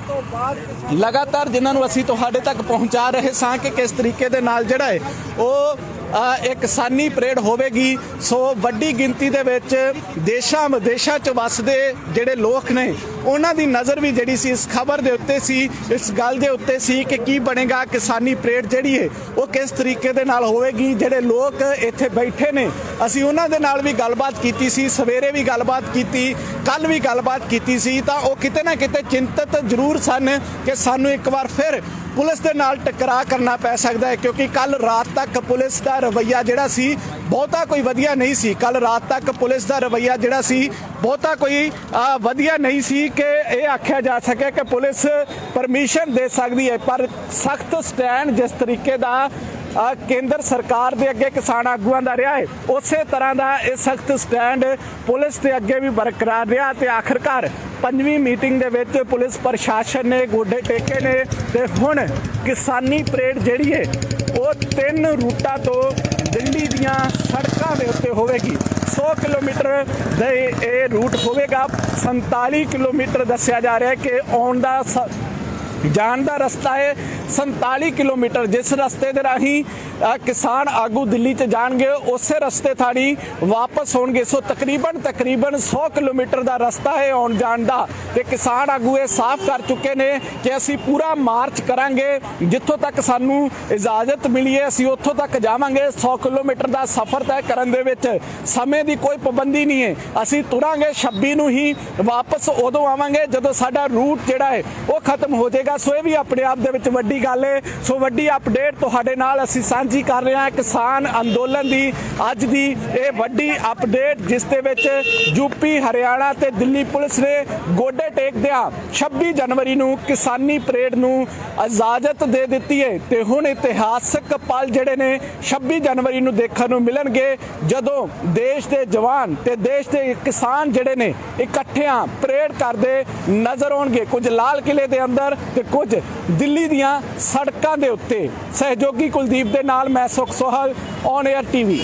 ਲਗਾਤਾਰ ਜਿਨ੍ਹਾਂ ਨੂੰ ਅਸੀਂ ਤੁਹਾਡੇ ਤੱਕ ਪਹੁੰਚਾ ਰਹੇ ਸਾਂ ਕਿ ਕਿਸ ਤਰੀਕੇ ਦੇ ਨਾਲ ਜਿਹੜਾ ਹੈ ਉਹ ਇਹ ਕਿਸਾਨੀ ਪਰੇਡ ਹੋਵੇਗੀ। ਸੋ ਵੱਡੀ ਗਿਣਤੀ ਦੇ ਵਿੱਚ ਦੇਸ਼ਾਂ ਵਿਦੇਸ਼ਾਂ 'ਚ ਵੱਸਦੇ ਜਿਹੜੇ ਲੋਕ ਨੇ ਉਹਨਾਂ ਦੀ ਨਜ਼ਰ ਵੀ ਜਿਹੜੀ ਸੀ ਇਸ ਖਬਰ ਦੇ ਉੱਤੇ ਸੀ, ਇਸ ਗੱਲ ਦੇ ਉੱਤੇ ਸੀ ਕਿ ਕੀ ਬਣੇਗਾ। ਕਿਸਾਨੀ ਪਰੇਡ ਜਿਹੜੀ ਹੈ ਉਹ ਕਿਸ ਤਰੀਕੇ ਦੇ ਨਾਲ ਹੋਵੇਗੀ। ਜਿਹੜੇ ਲੋਕ ਇੱਥੇ ਬੈਠੇ ਨੇ ਅਸੀਂ ਉਹਨਾਂ ਦੇ ਨਾਲ ਵੀ ਗੱਲਬਾਤ ਕੀਤੀ ਸੀ, ਸਵੇਰੇ ਵੀ ਗੱਲਬਾਤ ਕੀਤੀ, ਕੱਲ ਵੀ ਗੱਲਬਾਤ ਕੀਤੀ ਸੀ, ਤਾਂ ਉਹ ਕਿਤੇ ਨਾ ਕਿਤੇ ਚਿੰਤਤ ਜ਼ਰੂਰ ਸਨ ਕਿ ਸਾਨੂੰ ਇੱਕ ਵਾਰ ਫਿਰ ਪੁਲਿਸ ਦੇ ਨਾਲ ਟਕਰਾਅ ਕਰਨਾ ਪੈ ਸਕਦਾ ਹੈ, ਕਿਉਂਕਿ ਕੱਲ ਰਾਤ ਤੱਕ ਪੁਲਿਸ ਦਾ ਰਵੱਈਆ ਜਿਹੜਾ ਸੀ ਬਹੁਤਾ ਕੋਈ ਵਧੀਆ ਨਹੀਂ ਸੀ। ਕੱਲ ਰਾਤ ਤੱਕ ਪੁਲਿਸ ਦਾ ਰਵੱਈਆ ਜਿਹੜਾ ਸੀ ਬਹੁਤਾ ਕੋਈ ਵਧੀਆ ਨਹੀਂ ਸੀ ਕਿ ਇਹ ਆਖਿਆ ਜਾ ਸਕੇ ਕਿ ਪੁਲਿਸ ਪਰਮਿਸ਼ਨ ਦੇ ਸਕਦੀ ਹੈ। ਪਰ ਸਖਤ ਸਟੈਂਡ ਜਿਸ ਤਰੀਕੇ ਦਾ ਕੇਂਦਰ ਸਰਕਾਰ ਦੇ ਅੱਗੇ ਕਿਸਾਨ ਆਗੂਆਂ ਦਾ ਰਿਹਾ ਹੈ, ਉਸੇ ਤਰ੍ਹਾਂ ਦਾ ਇਹ ਸਖਤ ਸਟੈਂਡ ਪੁਲਿਸ ਦੇ ਅੱਗੇ ਵੀ ਬਰਕਰਾਰ ਰਿਹਾ ਤੇ ਆਖਰਕਾਰ 5ਵੀਂ ਮੀਟਿੰਗ ਦੇ ਵਿੱਚ ਪੁਲਿਸ ਪ੍ਰਸ਼ਾਸਨ ਨੇ ਗੋਡੇ ਟੇਕੇ ਨੇ ਤੇ ਹੁਣ ਕਿਸਾਨੀ ਪਰੇਡ ਜਿਹੜੀ ਹੈ ਉਹ 3 ਰੂਟਾਂ ਤੋਂ ਦਿੱਲੀ ਦੀਆਂ ਸੜਕਾਂ ਦੇ ਉੱਤੇ ਹੋਵੇਗੀ। 100 ਕਿਲੋਮੀਟਰ ਦਾ ਇਹ ਰੂਟ ਹੋਵੇਗਾ। 47 ਕਿਲੋਮੀਟਰ ਦੱਸਿਆ ਜਾ ਰਿਹਾ ਹੈ ਕਿ ਆਉਣ ਦਾ ਜਾਣ ਦਾ ਰਸਤਾ ਹੈ 47 ਕਿਲੋਮੀਟਰ। ਜਿਸ ਰਸਤੇ ਦੇ ਰਾਹੀਂ ਕਿਸਾਨ ਆਗੂ ਦਿੱਲੀ 'ਚ ਜਾਣਗੇ ਉਸੇ ਰਸਤੇ ਥਾੜੀ ਵਾਪਸ ਹੋਣਗੇ। ਸੋ ਤਕਰੀਬਨ 100 ਕਿਲੋਮੀਟਰ ਦਾ ਰਸਤਾ ਹੈ ਆਉਣ ਜਾਣ ਦਾ ਤੇ ਕਿਸਾਨ ਆਗੂ ਇਹ ਸਾਫ਼ ਕਰ ਚੁੱਕੇ ਨੇ ਕਿ ਅਸੀਂ ਪੂਰਾ ਮਾਰਚ ਕਰਾਂਗੇ, ਜਿੱਥੋਂ ਤੱਕ ਸਾਨੂੰ ਇਜਾਜ਼ਤ ਮਿਲੀ ਹੈ ਅਸੀਂ ਉੱਥੋਂ ਤੱਕ ਜਾਵਾਂਗੇ। 100 ਕਿਲੋਮੀਟਰ ਦਾ ਸਫ਼ਰ ਤੈਅ ਕਰਨ ਦੇ ਵਿੱਚ ਸਮੇਂ ਦੀ ਕੋਈ ਪਾਬੰਦੀ ਨਹੀਂ ਹੈ। ਅਸੀਂ ਤੁਰਾਂਗੇ 26 ਨੂੰ ਹੀ, ਵਾਪਸ ਉਦੋਂ ਆਵਾਂਗੇ ਜਦੋਂ ਸਾਡਾ ਰੂਟ ਜਿਹੜਾ ਹੈ ਉਹ ਖਤਮ ਹੋ ਜਾਏਗਾ। ਸੋ ਇਹ ਵੀ ਆਪਣੇ ਆਪ ਦੇ ਵਿੱਚ ਵੱਡੀ ਗੱਲ ਹੈ। ਸੋ ਵੱਡੀ ਅਪਡੇਟ ਤੁਹਾਡੇ ਨਾਲ ਅਸੀਂ ਸਾਂਝੀ ਕਰ ਰਹੇ ਹਾਂ ਕਿਸਾਨ ਅੰਦੋਲਨ ਦੀ ਅੱਜ ਦੀ ਇਹ ਵੱਡੀ ਅਪਡੇਟ, ਜਿਸ ਦੇ ਵਿੱਚ ਯੂਪੀ, ਹਰਿਆਣਾ ਤੇ ਦਿੱਲੀ ਪੁਲਿਸ ਨੇ ਗੋਡੇ ਟੇਕਦਿਆਂ 26 ਜਨਵਰੀ ਨੂੰ ਕਿਸਾਨੀ ਪਰੇਡ ਨੂੰ ਇਜਾਜ਼ਤ ਦੇ ਦਿੱਤੀ ਹੈ। ਤੇ ਹੁਣ ਇਤਿਹਾਸਕ ਪਲ ਜਿਹੜੇ ਨੇ 26 ਜਨਵਰੀ ਨੂੰ ਦੇਖਣ ਨੂੰ ਮਿਲਣਗੇ, ਜਦੋਂ ਦੇਸ਼ ਦੇ ਜਵਾਨ ਤੇ ਦੇਸ਼ ਦੇ ਕਿਸਾਨ ਜਿਹੜੇ ਨੇ ਇਕੱਠਿਆਂ ਪਰੇਡ ਕਰਦੇ ਨਜ਼ਰ ਆਉਣਗੇ, ਕੁਝ ਲਾਲ ਕਿਲੇ ਦੇ ਅੰਦਰ ਤੇ ਕੁਝ ਦਿੱਲੀ ਦੀਆਂ ਸੜਕਾਂ ਦੇ ਉੱਤੇ। ਸਹਿਯੋਗੀ ਕੁਲਦੀਪ ਦੇ ਨਾਲ ਮੈਂ ਸੁਖ ਸੋਹਲ, ਔਨ 에ਅਰ ਟੀਵੀ।